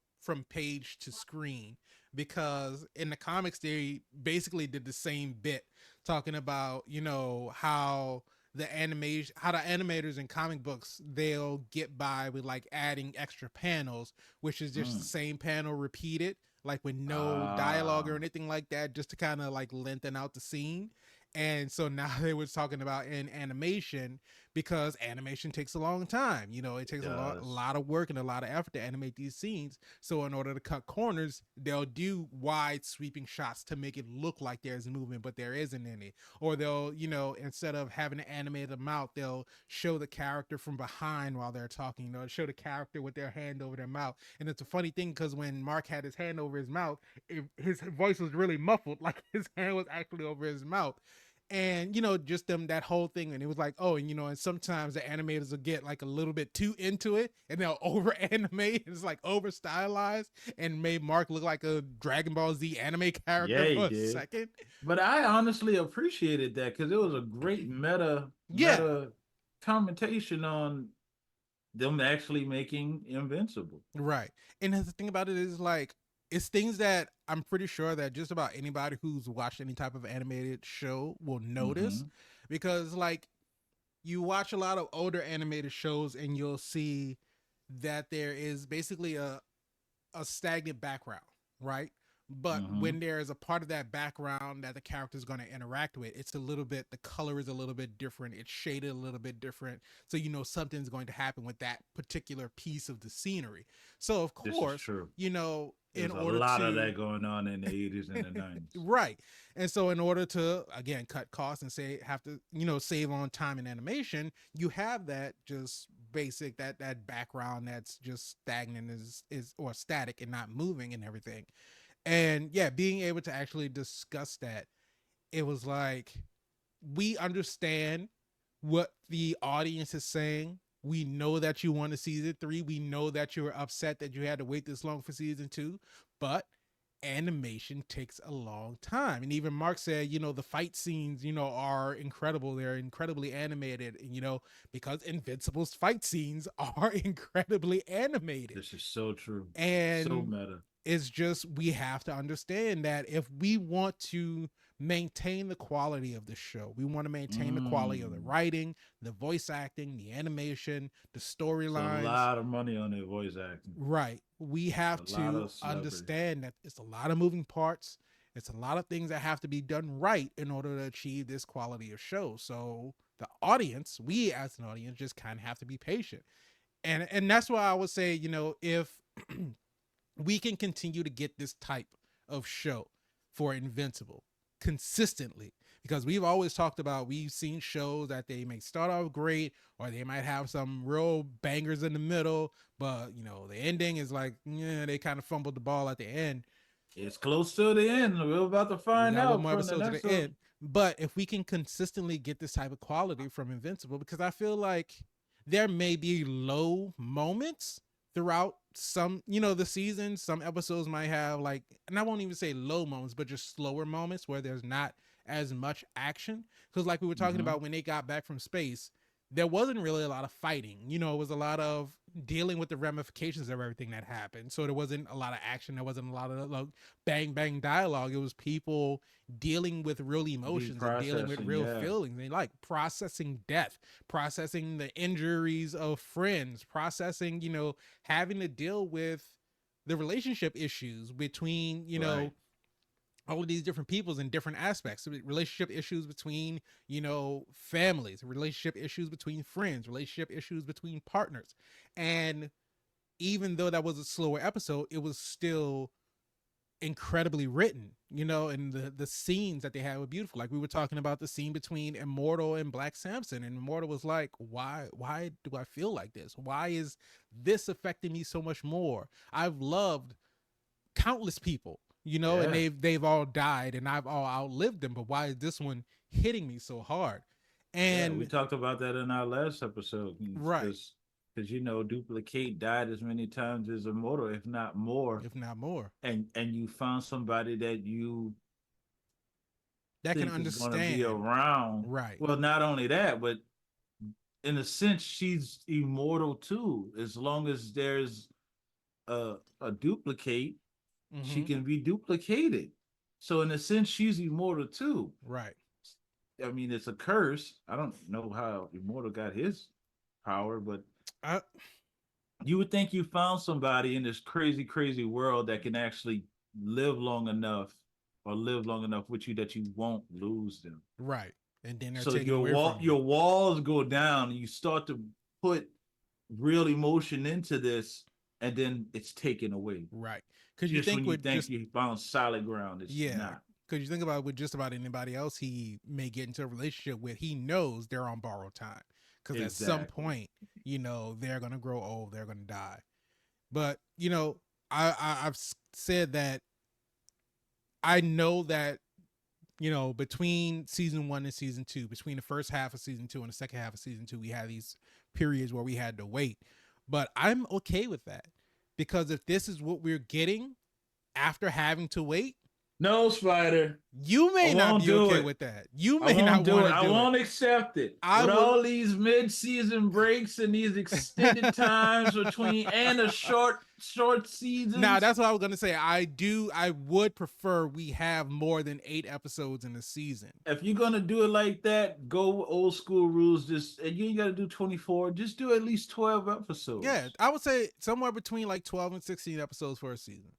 Speaker 1: page to screen, because in the comics they basically did the same bit talking about, you know, how the animators in comic books, they'll get by with like adding extra panels, which is just the
Speaker 2: Mm.
Speaker 1: same panel repeated, like with no dialogue or
Speaker 2: Ah,
Speaker 1: anything like that, just to kind of like lengthen out the scene. And so now they was talking about in animation, because animation takes a long time. You know, it
Speaker 2: it
Speaker 1: takes a
Speaker 2: does.
Speaker 1: lot of work and a lot of effort to animate these scenes. So in order to cut corners, they'll do wide sweeping shots to make it look like there's movement, but there isn't any. Or they'll, you know, instead of having to animate them out, they'll show the character from behind while they're talking. You know, show the character with their hand over their mouth. And it's a funny thing, because when Mark had his hand over his mouth, his voice was really muffled, like his hand was actually over his mouth. And you know, just them, that whole thing. And it was like, oh, and you know, and sometimes the animators will get like a little bit too into it, and they'll over animate. It's like over stylized, and made Mark look like a Dragon Ball Z anime
Speaker 2: Yeah,
Speaker 1: character
Speaker 2: he
Speaker 1: for a
Speaker 2: did.
Speaker 1: second.
Speaker 2: But I honestly appreciated that because it was a great
Speaker 1: Yeah,
Speaker 2: meta commentation on them actually making Invincible.
Speaker 1: right. And the thing about it is, like, it's things that I'm pretty sure that just about anybody who's watched any type of animated show will notice,
Speaker 2: Mm-hmm.
Speaker 1: because like, you watch a lot of older animated shows and you'll see that there is basically a stagnant background, right? But
Speaker 2: Mm-hmm.
Speaker 1: when there is a part of that background that the character is going to interact with, it's a little bit, the color is a little bit different, it's shaded a little bit different. So, you know, something's going to happen with that particular piece of the scenery. So, of
Speaker 2: This is
Speaker 1: course,
Speaker 2: true.
Speaker 1: you know, in
Speaker 2: There's a
Speaker 1: order
Speaker 2: lot of that
Speaker 1: to
Speaker 2: going on in the 80s and the 90s.
Speaker 1: right. And so in order to again cut costs and say have to, you know, save on time and animation, you have that just basic, that background that's just stagnant, is or static and not moving and everything. And yeah, being able to actually discuss that, it was like, we understand what the audience is saying. We know that you want a season 3. We know that you were upset that you had to wait this long for season 2, but animation takes a long time. And even Mark said, you know, the fight scenes, you know, are incredible. They're incredibly animated. And, you know, because Invincible's fight scenes are incredibly animated.
Speaker 2: This is so true. So
Speaker 1: And
Speaker 2: meta.
Speaker 1: it's just, we have to understand that if we want to maintain the quality of the show, we want to maintain the quality of the
Speaker 2: Mm.
Speaker 1: writing, the voice acting, the animation, the
Speaker 2: It's a
Speaker 1: storylines,
Speaker 2: lot of money on their voice acting.
Speaker 1: right, we
Speaker 2: It's a
Speaker 1: have
Speaker 2: lot
Speaker 1: to
Speaker 2: of celebrity.
Speaker 1: understand that it's a lot of moving parts. It's a lot of things that have to be done right in order to achieve this quality of show. So the audience, we as an audience, just kind of have to be patient. And that's why I would say, you know, if we can continue to get this type of show for Invincible consistently, because we've always talked about, we've seen shows that they may start off great, or they might have some real bangers in the middle, but you know, the ending is like, yeah, they kind of fumbled the ball at the end.
Speaker 2: It's close to the end. We're about to
Speaker 1: We
Speaker 2: find
Speaker 1: got a little
Speaker 2: out
Speaker 1: more
Speaker 2: from the
Speaker 1: episodes to
Speaker 2: next
Speaker 1: the
Speaker 2: one.
Speaker 1: end. But if we can consistently get this type of quality from Invincible, because I feel like there may be low moments throughout some, the season, some episodes might have like, and I won't even say low moments, but just slower moments where there's not as much action. Because like we were talking
Speaker 2: Mm-hmm.
Speaker 1: about when they got back from space, there wasn't really a lot of fighting. It was a lot of dealing with the ramifications of everything that happened. So there wasn't a lot of action. There wasn't a lot of like bang bang dialogue. It was people dealing with real emotions and dealing with real feelings and like processing death, processing the injuries of friends, processing, having to deal with the relationship issues between,
Speaker 2: Right.
Speaker 1: all of these different peoples in different aspects, relationship issues between, families, relationship issues between friends, relationship issues between partners. And even though that was a slower episode, it was still incredibly written, and the scenes that they had were beautiful. Like we were talking about the scene between Immortal and Black Samson, and Immortal was like, why do I feel like this? Why is this affecting me so much more? I've loved countless people, and
Speaker 2: Yeah.
Speaker 1: they've all died and I've all outlived them, but why is this one hitting me so hard?
Speaker 2: Yeah, we
Speaker 1: And
Speaker 2: talked about that in our last episode
Speaker 1: right,
Speaker 2: because Duplicate died as many times as Immortal, if not more,
Speaker 1: if not more,
Speaker 2: and you found somebody that you
Speaker 1: that can
Speaker 2: think is going to be
Speaker 1: understand.
Speaker 2: around.
Speaker 1: Right.
Speaker 2: Well, not only that, but in a sense, she's immortal too. As long as there's a duplicate, she
Speaker 1: Mm-hmm.
Speaker 2: can be duplicated. So in a sense, she's immortal too.
Speaker 1: Right.
Speaker 2: I mean, it's a curse. I don't know how Immortal got his power, but
Speaker 1: I,
Speaker 2: you would think you found somebody in this crazy, crazy world that can actually live long enough or live long enough with you that you won't lose them.
Speaker 1: right. And then they're
Speaker 2: So
Speaker 1: taken away from you.
Speaker 2: your walls go down, and you start to put real emotion into this, and then it's taken away.
Speaker 1: Right. Because you
Speaker 2: Just
Speaker 1: think
Speaker 2: when you
Speaker 1: with
Speaker 2: think
Speaker 1: just,
Speaker 2: you found solid ground, it's
Speaker 1: yeah,
Speaker 2: not.
Speaker 1: because you think about with just about anybody else he may get into a relationship with, he knows they're on borrowed time. Because at some
Speaker 2: Exactly.
Speaker 1: point, they're going to grow old, they're going to die. But, I've said that I know that, between season 1 and season 2, between the first half of season 2 and the second half of season 2, we had these periods where we had to wait. But I'm okay with that, because if this is what we're getting after having to wait,
Speaker 2: No, Spider.
Speaker 1: you
Speaker 2: I
Speaker 1: may not
Speaker 2: won't
Speaker 1: be
Speaker 2: do
Speaker 1: okay
Speaker 2: it.
Speaker 1: with that. You
Speaker 2: I
Speaker 1: may
Speaker 2: won't
Speaker 1: not
Speaker 2: do
Speaker 1: want
Speaker 2: it.
Speaker 1: to
Speaker 2: I
Speaker 1: do it.
Speaker 2: won't accept it.
Speaker 1: I
Speaker 2: With
Speaker 1: will.
Speaker 2: all these mid-season breaks and these extended times between and the short
Speaker 1: Now,
Speaker 2: seasons.
Speaker 1: that's what I was gonna say. I would prefer we have more than 8 episodes in a season.
Speaker 2: If you're gonna do it like that, go old school rules. Just and you ain't gotta do 24. Just do at least 12
Speaker 1: Yeah,
Speaker 2: episodes.
Speaker 1: I would say somewhere between like 12 and 16 episodes for a season.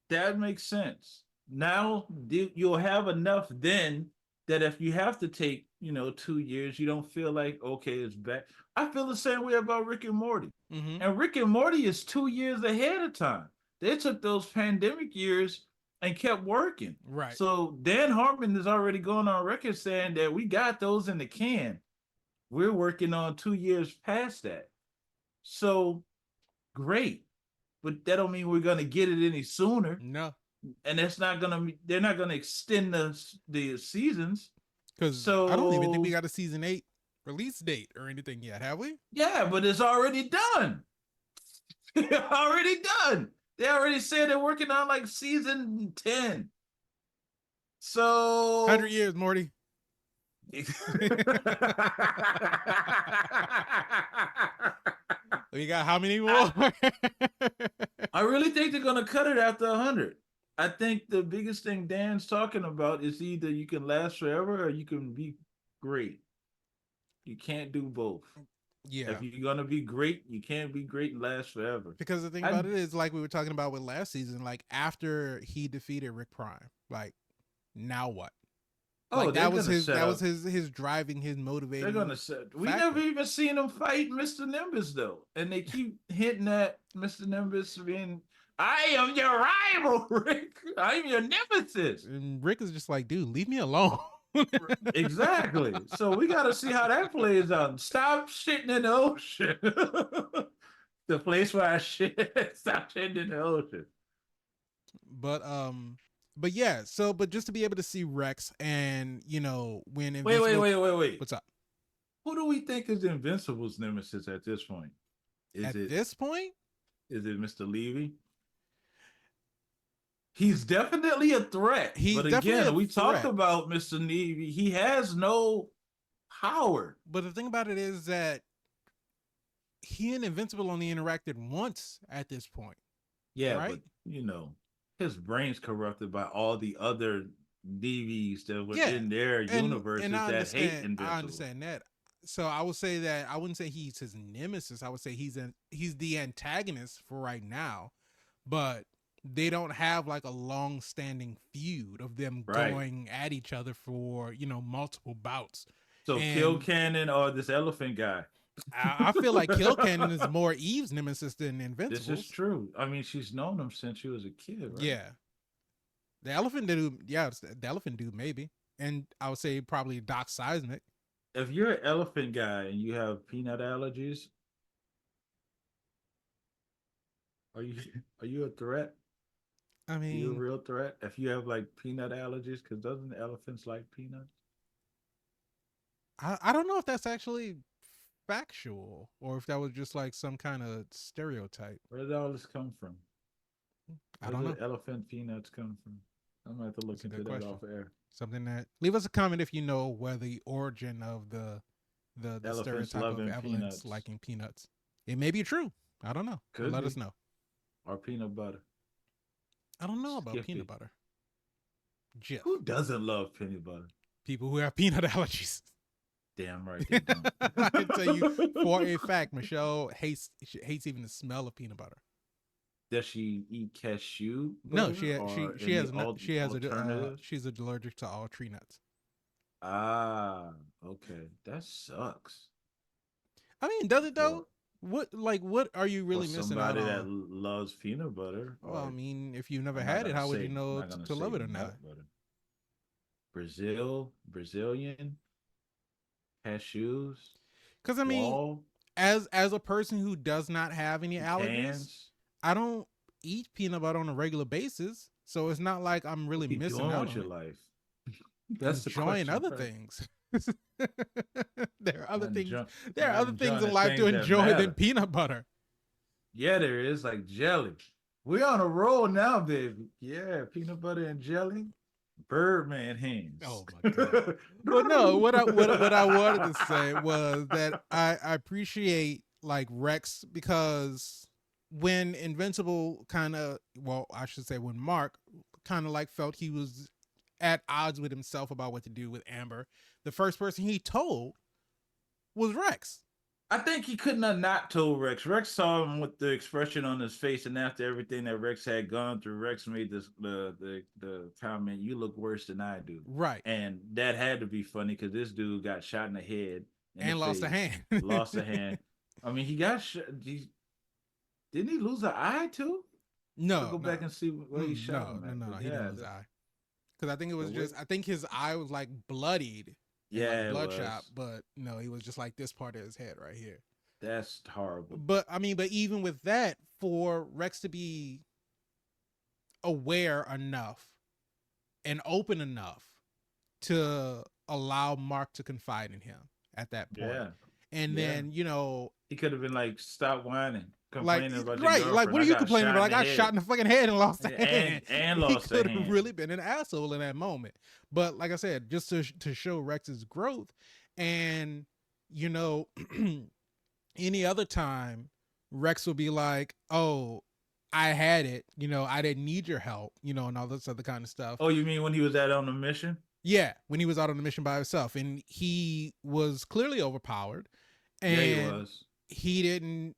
Speaker 2: That makes sense. Now you'll have enough then that if you have to take 2 years, you don't feel like okay, it's back. I feel the same way about Rick and Morty,
Speaker 1: Mm-hmm.
Speaker 2: and Rick and Morty is 2 years ahead of time. They took those pandemic years and kept working.
Speaker 1: Right.
Speaker 2: So Dan Harmon is already going on record saying that we got those in the can. We're working on 2 years past that. So great, but that don't mean we're gonna get it any sooner,
Speaker 1: No,
Speaker 2: and they're not gonna extend the seasons.
Speaker 1: because I don't even think we
Speaker 2: So
Speaker 1: got a season 8 release date or anything yet, have we?
Speaker 2: yeah, but it's already done. Already done. They already said they're working on like season 10.
Speaker 1: 100
Speaker 2: So
Speaker 1: years, Morty. We got how many more?
Speaker 2: I really think they're gonna cut it after 100. I think the biggest thing Dan's talking about is either you can last forever or you can be great. You can't do both.
Speaker 1: Yeah.
Speaker 2: If you're gonna be great, you can't be great and last forever.
Speaker 1: Because the thing
Speaker 2: I
Speaker 1: about it is, like we were talking about with last season, like after he defeated Rick Prime, like now what?
Speaker 2: oh,
Speaker 1: Like
Speaker 2: they're
Speaker 1: that was
Speaker 2: gonna
Speaker 1: his
Speaker 2: set
Speaker 1: that was
Speaker 2: up.
Speaker 1: his driving, his
Speaker 2: They're gonna
Speaker 1: motivating
Speaker 2: set. We never
Speaker 1: factor.
Speaker 2: even seen him fight Mr. Nimbus though, and they keep hinting at Mr. Nimbus being, "I am your rival, Rick. I'm your nemesis."
Speaker 1: And Rick is just like, dude, leave me alone.
Speaker 2: Exactly. So we got to see how that plays out. Stop shitting in the ocean. The place where I shit. Stop shitting in the ocean.
Speaker 1: but yeah, so but just to be able to see Rex and when
Speaker 2: Wait, wait,
Speaker 1: Invincible,
Speaker 2: wait, wait, wait.
Speaker 1: what's up?
Speaker 2: Who do we think is Invincible's nemesis at this point? Is
Speaker 1: At
Speaker 2: it
Speaker 1: this point?
Speaker 2: Is it Mr. Levy? He's definitely a threat.
Speaker 1: He's
Speaker 2: But
Speaker 1: definitely
Speaker 2: again,
Speaker 1: a
Speaker 2: we talked
Speaker 1: threat.
Speaker 2: about Mr. Levy. He has no power.
Speaker 1: But the thing about it is that he and Invincible only interacted once at this point,
Speaker 2: Yeah, but
Speaker 1: right?
Speaker 2: his brain's corrupted by all the other DVs that
Speaker 1: Yeah,
Speaker 2: within their
Speaker 1: and
Speaker 2: universes that hate
Speaker 1: I
Speaker 2: Invincible.
Speaker 1: understand that. So I would say that I wouldn't say he's his nemesis. I would say he's the antagonist for right now, but they don't have like a long standing feud of them
Speaker 2: Right.
Speaker 1: going at each other for multiple bouts.
Speaker 2: So Kill
Speaker 1: And
Speaker 2: Cannon or this elephant guy.
Speaker 1: I feel like Kill Cannon is more Eve's nemesis than
Speaker 2: This is
Speaker 1: Invincible's.
Speaker 2: true. I mean, she's known him since she was a kid, right?
Speaker 1: Yeah, the elephant dude. Yeah, the elephant dude maybe, and I would say probably Doc Seismic.
Speaker 2: If you're an elephant guy and you have peanut allergies, are you are you a threat?
Speaker 1: I
Speaker 2: Are you a
Speaker 1: mean,
Speaker 2: real threat? If you have like peanut allergies, because doesn't elephants like peanuts?
Speaker 1: I don't know if that's actually factual or if that was just like some kind of stereotype.
Speaker 2: Where did all this come from?
Speaker 1: I
Speaker 2: Where
Speaker 1: don't know.
Speaker 2: did elephant peanuts come from? I'm gonna have to look
Speaker 1: That's a
Speaker 2: into
Speaker 1: good
Speaker 2: that
Speaker 1: question.
Speaker 2: off air.
Speaker 1: Something that leave us a comment if you know where the origin of the
Speaker 2: Elephants
Speaker 1: stereotype of
Speaker 2: loving
Speaker 1: evidence
Speaker 2: peanuts.
Speaker 1: liking peanuts. It may be true. I don't know. But
Speaker 2: Could
Speaker 1: let
Speaker 2: be.
Speaker 1: us know.
Speaker 2: Or peanut butter.
Speaker 1: I don't know about peanut
Speaker 2: Skippy.
Speaker 1: butter. Jif.
Speaker 2: Who doesn't love peanut butter?
Speaker 1: People who have peanut allergies.
Speaker 2: Damn right they don't.
Speaker 1: I can tell you for a fact, Michelle hates even the smell of peanut butter.
Speaker 2: Does she eat cashew
Speaker 1: No,
Speaker 2: butter or
Speaker 1: she
Speaker 2: any
Speaker 1: has no, she has
Speaker 2: alternatives?
Speaker 1: she's allergic to all tree nuts.
Speaker 2: Ah, okay. That sucks.
Speaker 1: I mean, does it
Speaker 2: For
Speaker 1: though? What are you
Speaker 2: for
Speaker 1: really missing out
Speaker 2: somebody that
Speaker 1: on?
Speaker 2: loves peanut butter,
Speaker 1: Well, I
Speaker 2: or
Speaker 1: mean, if you've never
Speaker 2: I'm not
Speaker 1: had it,
Speaker 2: gonna
Speaker 1: how would you
Speaker 2: say I'm
Speaker 1: know
Speaker 2: not gonna
Speaker 1: to
Speaker 2: say
Speaker 1: love it or
Speaker 2: nut
Speaker 1: not?
Speaker 2: butter. Brazilian cashews,
Speaker 1: Because I mean,
Speaker 2: wall
Speaker 1: as a person who does not have any allergies,
Speaker 2: pecans.
Speaker 1: I don't eat peanut butter on a regular basis, so it's not like I'm
Speaker 2: What
Speaker 1: really
Speaker 2: are you
Speaker 1: missing
Speaker 2: doing
Speaker 1: out
Speaker 2: with
Speaker 1: on
Speaker 2: your
Speaker 1: it.
Speaker 2: life? That's the
Speaker 1: Enjoying
Speaker 2: question,
Speaker 1: other
Speaker 2: right?
Speaker 1: things. there are other
Speaker 2: Not
Speaker 1: things.
Speaker 2: enjoy,
Speaker 1: There are
Speaker 2: not
Speaker 1: other things
Speaker 2: enjoying
Speaker 1: in
Speaker 2: the
Speaker 1: life to
Speaker 2: things that
Speaker 1: enjoy than
Speaker 2: matter.
Speaker 1: peanut butter.
Speaker 2: Yeah, there is like jelly. We on a roll now, baby. Yeah, peanut butter and jelly. Birdman hands.
Speaker 1: Oh my god. But no, what I wanted to say was that I appreciate like Rex because when Invincible kind of, well, I should say when Mark kind of like felt he was at odds with himself about what to do with Amber, the first person he told was Rex.
Speaker 2: I think he couldn't have not told Rex. Rex saw him with the expression on his face, and after everything that Rex had gone through, Rex made the comment, "You look worse than I do,"
Speaker 1: Right.
Speaker 2: and that had to be funny because this dude got shot in the head, in the
Speaker 1: And lost a
Speaker 2: face,
Speaker 1: hand.
Speaker 2: lost a hand. I mean, he got shot. Didn't he lose an eye too? I'll
Speaker 1: no,
Speaker 2: go
Speaker 1: no.
Speaker 2: back and see where he shot
Speaker 1: No,
Speaker 2: him
Speaker 1: no,
Speaker 2: at.
Speaker 1: no, no.
Speaker 2: But
Speaker 1: He didn't
Speaker 2: yeah,
Speaker 1: lose his eye. Because I think it was
Speaker 2: what?
Speaker 1: just, I think his eye was like bloodied and like
Speaker 2: Yeah, it
Speaker 1: bloodshot,
Speaker 2: was.
Speaker 1: but no, he was just like this part of his head right here.
Speaker 2: That's horrible.
Speaker 1: But I mean, but even with that, for Rex to be aware enough and open enough to allow Mark to confide in him at that point.
Speaker 2: Yeah,
Speaker 1: And
Speaker 2: yeah.
Speaker 1: then,
Speaker 2: He could have been like, "Stop whining,
Speaker 1: like
Speaker 2: complaining about your
Speaker 1: right, like
Speaker 2: girlfriend.
Speaker 1: what
Speaker 2: I
Speaker 1: are you
Speaker 2: got
Speaker 1: complaining
Speaker 2: shot
Speaker 1: about?
Speaker 2: in
Speaker 1: I
Speaker 2: the
Speaker 1: got shot
Speaker 2: head
Speaker 1: in the fucking head and lost a
Speaker 2: and
Speaker 1: hand.
Speaker 2: and
Speaker 1: He
Speaker 2: lost a
Speaker 1: could have
Speaker 2: hand."
Speaker 1: really been an asshole in that moment. But like I said, just to show Rex's growth, and you know, any other time, Rex will be like, "Oh, I had it. I didn't need your help. And all this other kind of stuff."
Speaker 2: Oh, you mean when he was out on the mission?
Speaker 1: Yeah, when he was out on the mission by himself, and he was clearly overpowered,
Speaker 2: Yeah, he
Speaker 1: and
Speaker 2: was,
Speaker 1: he didn't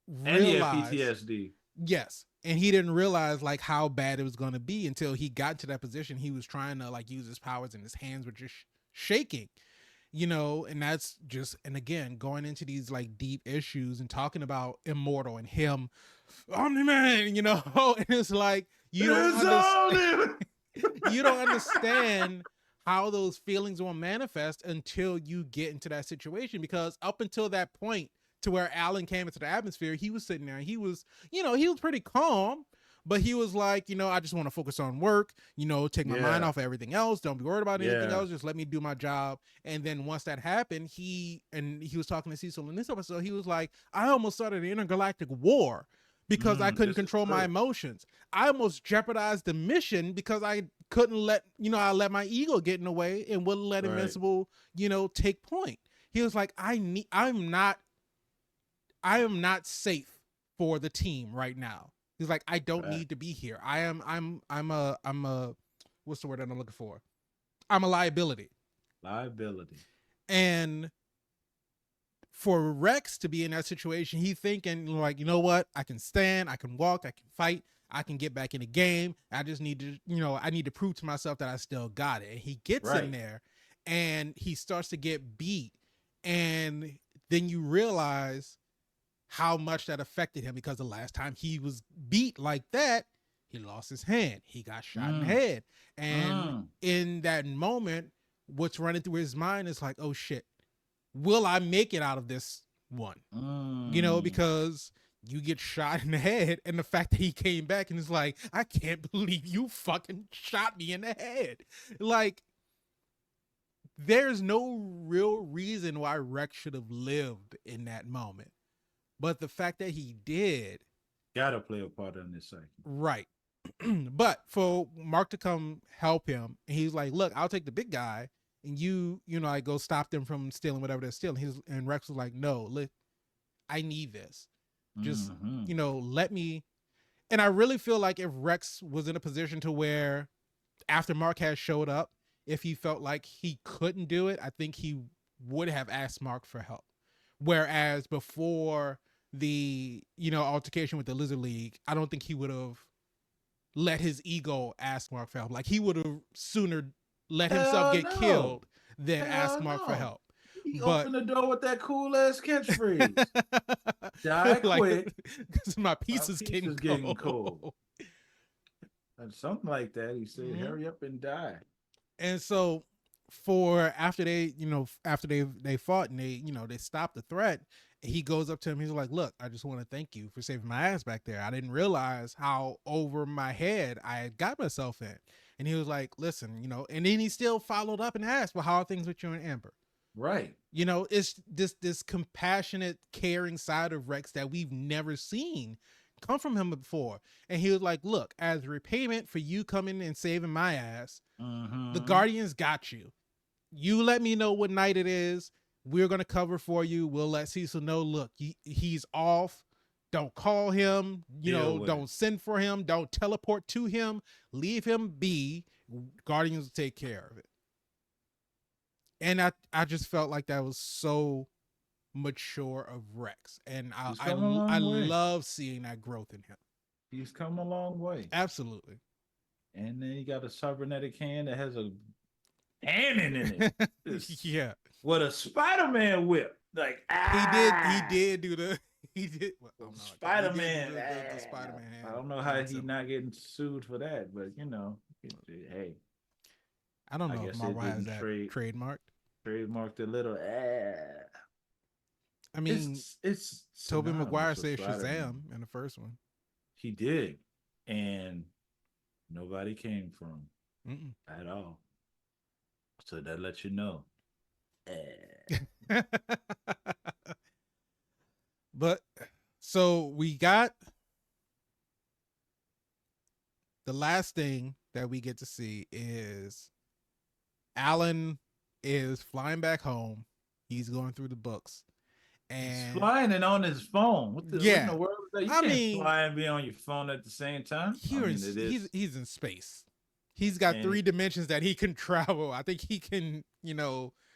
Speaker 2: and he had
Speaker 1: realize.
Speaker 2: PTSD.
Speaker 1: Yes, and he didn't realize like how bad it was going to be until he got to that position. He was trying to like use his powers, and his hands were just shaking. And that's just, and again, going into these like deep issues and talking about Immortal and him, Omni Man, and it's like
Speaker 2: It's on him.
Speaker 1: you don't understand how those feelings will manifest until you get into that situation, because up until that point to where Alan came into the atmosphere, he was sitting there and he was pretty calm, but he was like, I just want to focus on work, take my mind off of everything else. Don't be worried about anything else. Just let me do my job. And then once that happened, he was talking to Cecil in this episode. He was like, I almost started an intergalactic war because I couldn't
Speaker 2: This is
Speaker 1: control my
Speaker 2: true.
Speaker 1: emotions. I almost jeopardized the mission because I couldn't let, I let my ego get in the way and wouldn't let
Speaker 2: Right.
Speaker 1: Invincible, take point. He was like, I am not safe for the team right now. He's like, I don't
Speaker 2: Right.
Speaker 1: need to be here. I'm a, what's the word that I'm looking for? I'm a liability.
Speaker 2: Liability.
Speaker 1: And for Rex to be in that situation, he thinking like, you know what? I can stand, I can walk, I can fight, I can get back in the game. I just need to, I need to prove to myself that I still got it. And he gets in
Speaker 2: Right.
Speaker 1: there and he starts to get beat. And then you realize how much that affected him, because the last time he was beat like that, he lost his hand. He got shot in the
Speaker 2: Mm.
Speaker 1: head. And
Speaker 2: Mm.
Speaker 1: in that moment, what's running through his mind is like, oh shit, will I make it out of this one?
Speaker 2: Mm.
Speaker 1: Because you get shot in the head, and the fact that he came back and is like, I can't believe you fucking shot me in the head. Like, there's no real reason why Rex should have lived in that moment. But the fact that he did,
Speaker 2: Gotta play a part in this cycle.
Speaker 1: right. But for Mark to come help him, and he's like, look, I'll take the big guy, and I go stop them from stealing whatever they're stealing. And Rex was like, no, look, I need this. Just,
Speaker 2: Mm-hmm.
Speaker 1: Let me. And I really feel like if Rex was in a position to where after Mark has showed up, if he felt like he couldn't do it, I think he would have asked Mark for help. Whereas before the, altercation with the Lizard League, I don't think he would have let his ego ask Mark for help. Like, he would have sooner let himself
Speaker 2: Hell
Speaker 1: get
Speaker 2: no.
Speaker 1: killed than ask
Speaker 2: Hell
Speaker 1: Mark for
Speaker 2: no.
Speaker 1: help.
Speaker 2: He
Speaker 1: But
Speaker 2: opened the door with that cool ass catchphrase. Die
Speaker 1: like,
Speaker 2: quick.
Speaker 1: because my
Speaker 2: My
Speaker 1: piece is
Speaker 2: piece
Speaker 1: getting
Speaker 2: is getting cold.
Speaker 1: cold.
Speaker 2: And something like that. He said,
Speaker 1: Mm-hmm.
Speaker 2: hurry up and die.
Speaker 1: And so for after they fought and they stopped the threat, he goes up to him, he's like, look, I just want to thank you for saving my ass back there. I didn't realize how over my head I had got myself in. And he was like, listen, and then he still followed up and asked, well, how are things with you and Amber?
Speaker 2: Right.
Speaker 1: It's this compassionate, caring side of Rex that we've never seen come from him before. And he was like, look, as repayment for you coming and saving my ass, the Guardians got you. You let me know what night it is. We're going to cover for you. We'll let Cecil know, look, he's off. Don't call him. Don't send for him. Don't teleport to him. Leave him be. Guardians will take care of it. And I just felt like that was so mature of Rex. And I love seeing that growth in him.
Speaker 2: He's come a long way.
Speaker 1: Absolutely.
Speaker 2: And then he got a cybernetic hand that has a cannon in it.
Speaker 1: Yeah.
Speaker 2: With a Spider-Man whip. Like,
Speaker 1: He did do the he did
Speaker 2: Spider-Man.
Speaker 1: The Spider-Man hand.
Speaker 2: I don't know how he's not getting sued for that, but hey.
Speaker 1: I don't know if Marvel has that trademarked.
Speaker 2: Trademarked a little.
Speaker 1: I mean,
Speaker 2: it's
Speaker 1: Tobey Maguire said Shazam in the first one.
Speaker 2: He did, and nobody came from at all. So that lets you know.
Speaker 1: But so we got the last thing that we get to see is Alan is flying back home. He's going through the books. And
Speaker 2: he's flying and on his phone. What in the world is that? You can't fly and be on your phone at the same time.
Speaker 1: He's in space. He's got 3 dimensions that he can travel. I think he can,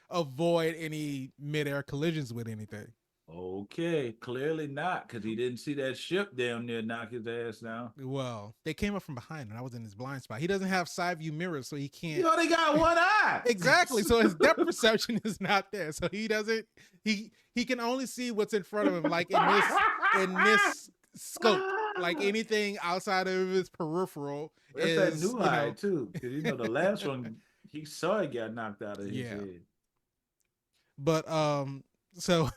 Speaker 1: avoid any midair collisions with anything.
Speaker 2: Okay, clearly not, because he didn't see that ship down there knock his ass down.
Speaker 1: Well, they came up from behind, and I was in his blind spot. He doesn't have side view mirrors, so he can't.
Speaker 2: You only got one eye.
Speaker 1: Exactly. So his depth perception is not there. So he doesn't. He can only see what's in front of him, like in this scope. Like anything outside of his peripheral.
Speaker 2: That's that new eye too, because the last one he saw it got knocked out of his head.
Speaker 1: But so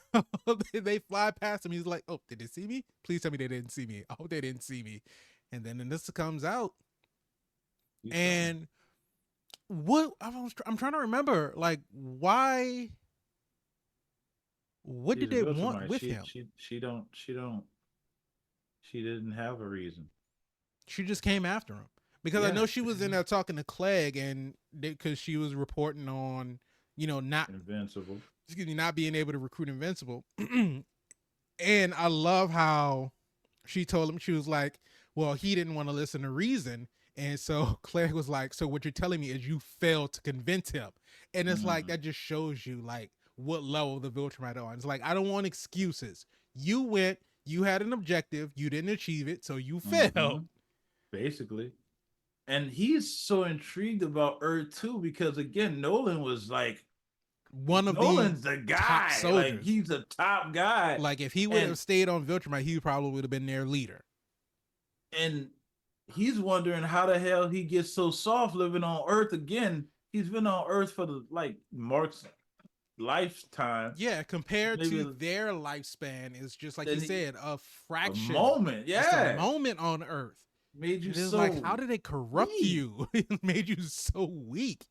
Speaker 1: they fly past him. He's like, oh, did they see me? Please tell me they didn't see me. I hope they didn't see me. And then Anissa comes out. And what I'm trying to remember, like, why? What did they want with him?
Speaker 2: She She didn't have a reason.
Speaker 1: She just came after him because I
Speaker 2: Yeah,
Speaker 1: know she was in there talking to Clegg, and because she was reporting on, not
Speaker 2: Invincible.
Speaker 1: excuse me, not being able to recruit Invincible. And I love how she told him, she was like, well, he didn't want to listen to reason. And so Claire was like, so what you're telling me is you failed to convince him. And it's like, that just shows you like what level the Viltrumite on. It's like, I don't want excuses. You went, you had an objective, you didn't achieve it, so you failed.
Speaker 2: Basically. And he's so intrigued about Earth too, because again, Nolan was like,
Speaker 1: One of
Speaker 2: Nolan's
Speaker 1: the
Speaker 2: the
Speaker 1: top
Speaker 2: guy. Like
Speaker 1: soldiers.
Speaker 2: he's a top guy.
Speaker 1: Like if he would
Speaker 2: And
Speaker 1: have stayed on Viltrumite, he probably would have been their leader.
Speaker 2: and he's wondering how the hell he gets so soft living on Earth again. He's been on Earth for the like Mark's lifetime.
Speaker 1: Yeah, compared
Speaker 2: Maybe
Speaker 1: to their lifespan is just like
Speaker 2: then
Speaker 1: you said, a
Speaker 2: a
Speaker 1: fraction.
Speaker 2: moment.
Speaker 1: Just a
Speaker 2: Yeah.
Speaker 1: moment on Earth.
Speaker 2: Made you
Speaker 1: It is
Speaker 2: so
Speaker 1: like, how did they corrupt
Speaker 2: weak.
Speaker 1: you? It made you so weak.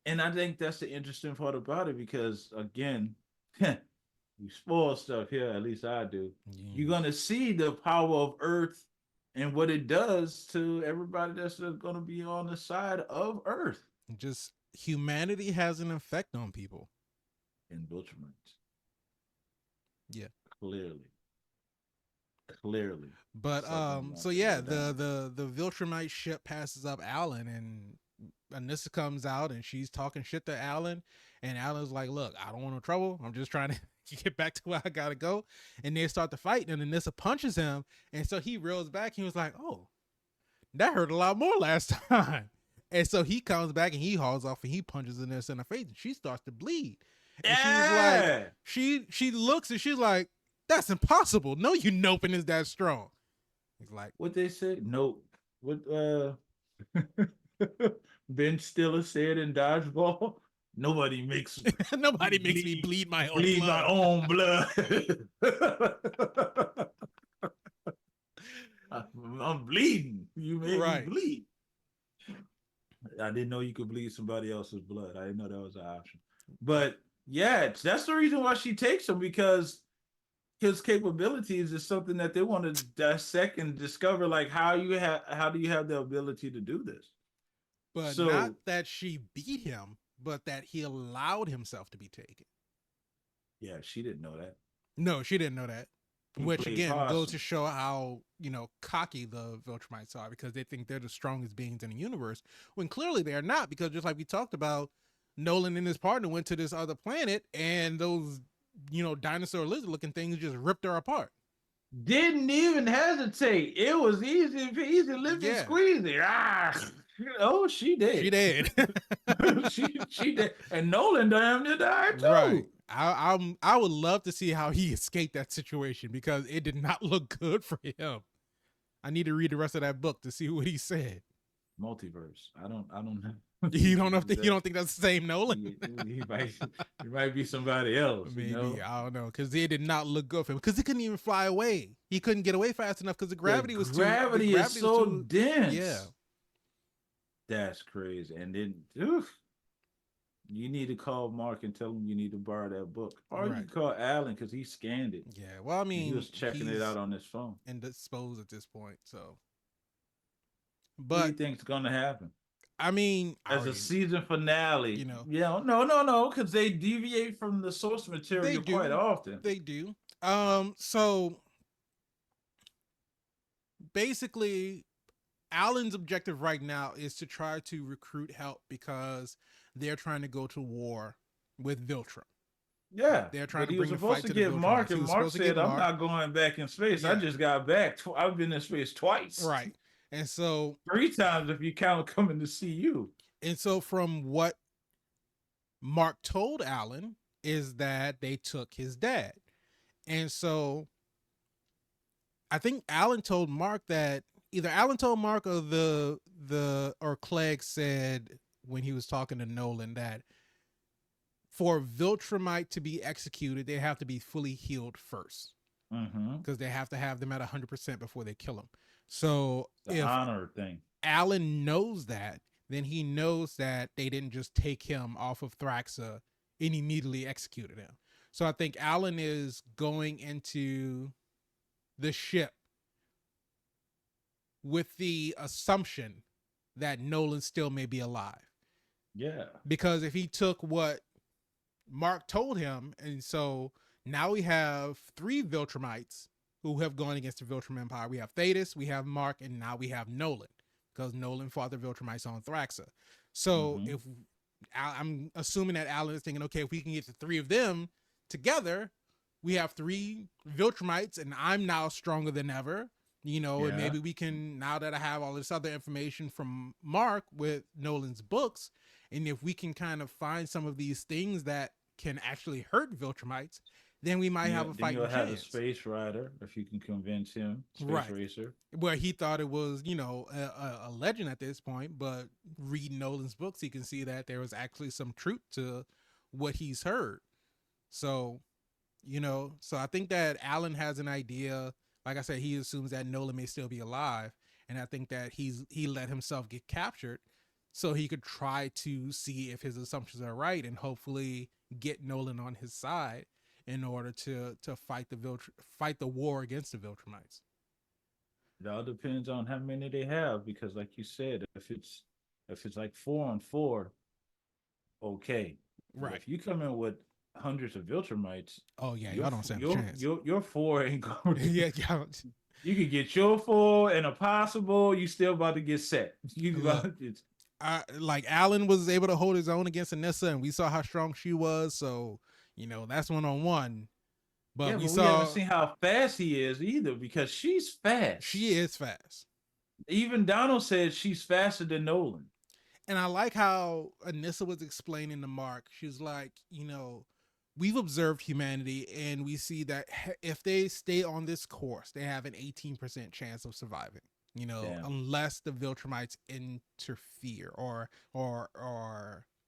Speaker 2: And I think that's the interesting part about it because again, you spoil stuff here, at least I do. You're gonna see the power of Earth and what it does to everybody that's gonna be on the side of Earth.
Speaker 1: Just humanity has an effect on people.
Speaker 2: And Viltrumite.
Speaker 1: Yeah.
Speaker 2: Clearly.
Speaker 1: But so yeah, the Viltrumite ship passes up Alan, and Anissa comes out and she's talking shit to Alan, and Alan's like, look, I don't want no trouble, I'm just trying to get back to where I gotta go. And they start to fight, and Anissa punches him, and so he reels back. He was like, oh, that hurt a lot more last time. And so he comes back and he hauls off and he punches Anissa in the face, and she starts to bleed. And she's like, she looks and she's like, that's impossible. No, you noping is that strong. He's like,
Speaker 2: what they say? Nope. What Ben Stiller said in Dodgeball? Nobody makes
Speaker 1: me bleed my own blood.
Speaker 2: My own blood. I'm bleeding. You made me bleed. I didn't know you could bleed somebody else's blood. I didn't know that was an option. But yeah, that's the reason why she takes him, because his capabilities is something that they want to dissect and discover. Like how do you have the ability to do this?
Speaker 1: But not that she beat him, but that he allowed himself to be taken.
Speaker 2: Yeah, she didn't know that.
Speaker 1: No, she didn't know that. Which again goes to show how, cocky the Viltrumites are, because they think they're the strongest beings in the universe, when clearly they are not, because just like we talked about, Nolan and his partner went to this other planet, and those, dinosaur lizard looking things just ripped her apart.
Speaker 2: Didn't even hesitate. It was easy lift and squeeze it. Oh, she did.
Speaker 1: She did.
Speaker 2: she did. And Nolan damn near died too.
Speaker 1: Right. I would love to see how he escaped that situation, because it did not look good for him. I need to read the rest of that book to see what he said.
Speaker 2: Multiverse. I don't know.
Speaker 1: You don't know if you don't think that's the same Nolan?
Speaker 2: He might be somebody else.
Speaker 1: Maybe, I don't know, because it did not look good for him, because he couldn't even fly away. He couldn't get away fast enough because the gravity was too.
Speaker 2: Gravity is so dense.
Speaker 1: Yeah,
Speaker 2: that's crazy. And then, you need to call Mark and tell him you need to borrow that book, or you can call Alan because he scanned it.
Speaker 1: Yeah, well, I mean,
Speaker 2: he was checking it out on his phone.
Speaker 1: Indisposed at this point, so.
Speaker 2: But what do you think's gonna happen?
Speaker 1: I mean,
Speaker 2: as a season finale, no, because they deviate from the source material quite often.
Speaker 1: They do. So basically, Alan's objective right now is to try to recruit help, because they're trying to go to war with Viltrum.
Speaker 2: Yeah,
Speaker 1: they're trying
Speaker 2: to bring the fight to get Mark, and Mark said, "I'm not going back in space. Yeah. I just got back. I've been in space twice."
Speaker 1: Right. And so
Speaker 2: 3 times if you count coming to see you.
Speaker 1: And so from what Mark told Alan is that they took his dad. And so I think Alan told Mark that either Alan told Mark or or Clegg said when he was talking to Nolan that for Viltrumite to be executed, they have to be fully healed first. Because they have to have them at 100% before they kill him. So
Speaker 2: the honor thing.
Speaker 1: Alan knows that, then he knows that they didn't just take him off of Thraxa and immediately executed him. So I think Alan is going into the ship with the assumption that Nolan still may be alive.
Speaker 2: Yeah.
Speaker 1: Because if he took what Mark told him, and so now we have 3 Viltrumites who have gone against the Viltrum Empire. We have Thetis, we have Mark, and now we have Nolan, because Nolan fought the Viltrumites on Thraxa. So if I'm assuming that Alan is thinking, okay, if we can get the 3 of them together, we have 3 Viltrumites, and I'm now stronger than ever. And maybe we can, now that I have all this other information from Mark with Nolan's books, and if we can kind of find some of these things that can actually hurt Viltrumites, then we might have a fighting chance.
Speaker 2: Then you'll have a space rider if you can convince him, space racer.
Speaker 1: Where he thought it was, a legend at this point, but reading Nolan's books, he can see that there was actually some truth to what he's heard. So, so I think that Alan has an idea. Like I said, he assumes that Nolan may still be alive, and I think that he let himself get captured so he could try to see if his assumptions are right and hopefully get Nolan on his side in order to fight the war against the Viltrumites.
Speaker 2: It all depends on how many they have, because like you said, if it's like 4-on-4, okay.
Speaker 1: Right.
Speaker 2: But if you come in with hundreds of Viltrumites,
Speaker 1: oh yeah, y'all don't stand a chance.
Speaker 2: Your 4 ain't going to
Speaker 1: yeah,
Speaker 2: you could get your 4 and a possible, you still about to get set.
Speaker 1: Like Alan was able to hold his own against Anissa, and we saw how strong she was, so that's 1-on-1. But we
Speaker 2: haven't seen how fast he is either, because she's fast.
Speaker 1: She is fast.
Speaker 2: Even Donald said she's faster than Nolan.
Speaker 1: And I like how Anissa was explaining to Mark. She's like, we've observed humanity, and we see that if they stay on this course, they have an 18% chance of surviving. Unless the Viltrumites interfere or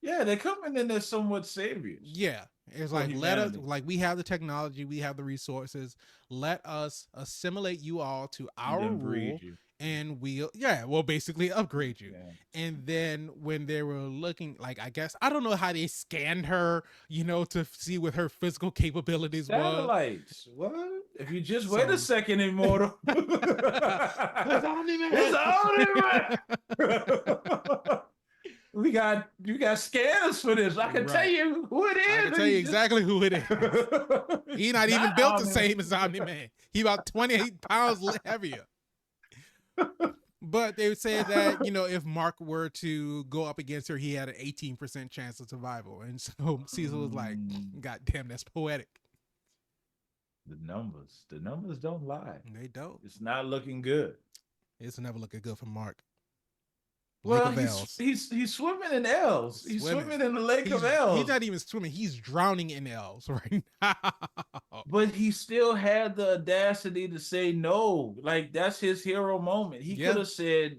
Speaker 2: yeah, they're coming in as somewhat saviors.
Speaker 1: Yeah, it's like, let us, like, we have the technology, we have the resources. Let us assimilate you all to our rule, and we'll basically upgrade you. Yeah. And then when they were looking, like, I guess I don't know how they scanned her, to see what her physical capabilities
Speaker 2: Satellites. What? If you just wait a second, Immortal. It's Omni-Man. You got scanners for this. I can tell you who it is.
Speaker 1: I can tell you exactly who it is. He not even built the same as Omni-Man. He about 28 pounds heavier. But they would say that, if Mark were to go up against her, he had an 18% chance of survival. And so Cecil was like, God damn, that's poetic.
Speaker 2: The numbers don't lie.
Speaker 1: They don't.
Speaker 2: It's not looking good.
Speaker 1: It's never looking good for Mark.
Speaker 2: Well, he's swimming in L's. He's swimming in the lake of L's.
Speaker 1: He's not even swimming. He's drowning in L's right now.
Speaker 2: But he still had the audacity to say no. Like, that's his hero moment. He could have said,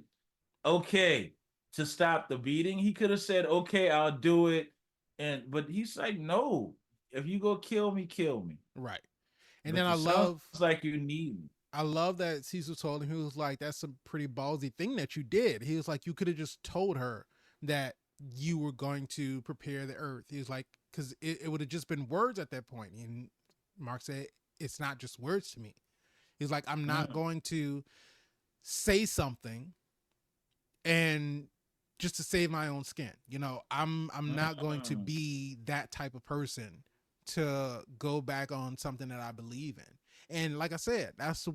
Speaker 2: okay, to stop the beating. He could have said, okay, I'll do it. But he's like, no. If you go kill me, kill me.
Speaker 1: Right. And then it's
Speaker 2: like you need me.
Speaker 1: I love that Cecil told him, he was like, that's a pretty ballsy thing that you did. He was like, you could have just told her that you were going to prepare the earth. He was like, because it would have just been words at that point. And Mark said, it's not just words to me. He's like, I'm not going to say something and just to save my own skin. I'm not going to be that type of person to go back on something that I believe in. And like I said, that's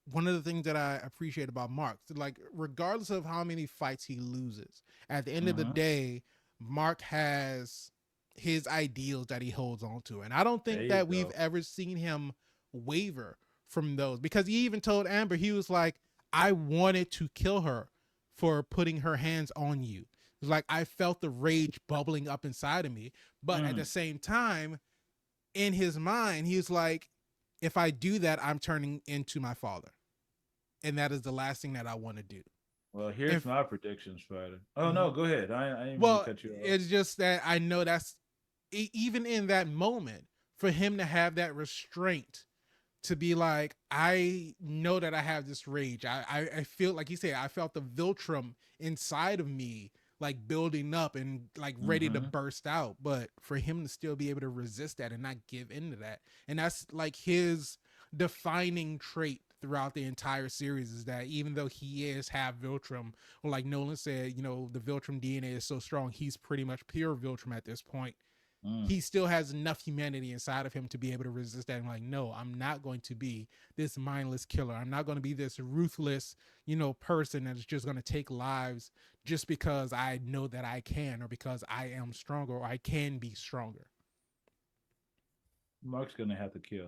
Speaker 1: one of the things that I appreciate about Mark. Like, regardless of how many fights he loses, at the end of the day, Mark has his ideals that he holds on to. And I don't think that we've ever seen him waver from those, because he even told Amber, he was like, I wanted to kill her for putting her hands on you. It was like, I felt the rage bubbling up inside of me. But at the same time, in his mind, he was like, if I do that, I'm turning into my father. And that is the last thing that I want to do.
Speaker 2: Well, here's my prediction, Spider. Oh, no, go ahead. I ain't
Speaker 1: well,
Speaker 2: cut you off.
Speaker 1: It's just that I know that's, even in that moment, for him to have that restraint, to be like, I know that I have this rage. I feel, like you said, I felt the Viltrum inside of me, like, building up and, like, ready to burst out. But for him to still be able to resist that and not give into that, and that's like his defining trait throughout the entire series is that even though he is half Viltrum, or like Nolan said, the Viltrum DNA is so strong, he's pretty much pure Viltrum at this point.
Speaker 2: Mm.
Speaker 1: He still has enough humanity inside of him to be able to resist that. And like, no, I'm not going to be this mindless killer. I'm not going to be this ruthless, person that's just going to take lives just because I know that I can, or because I am stronger, or I can be stronger.
Speaker 2: Mark's gonna have to kill.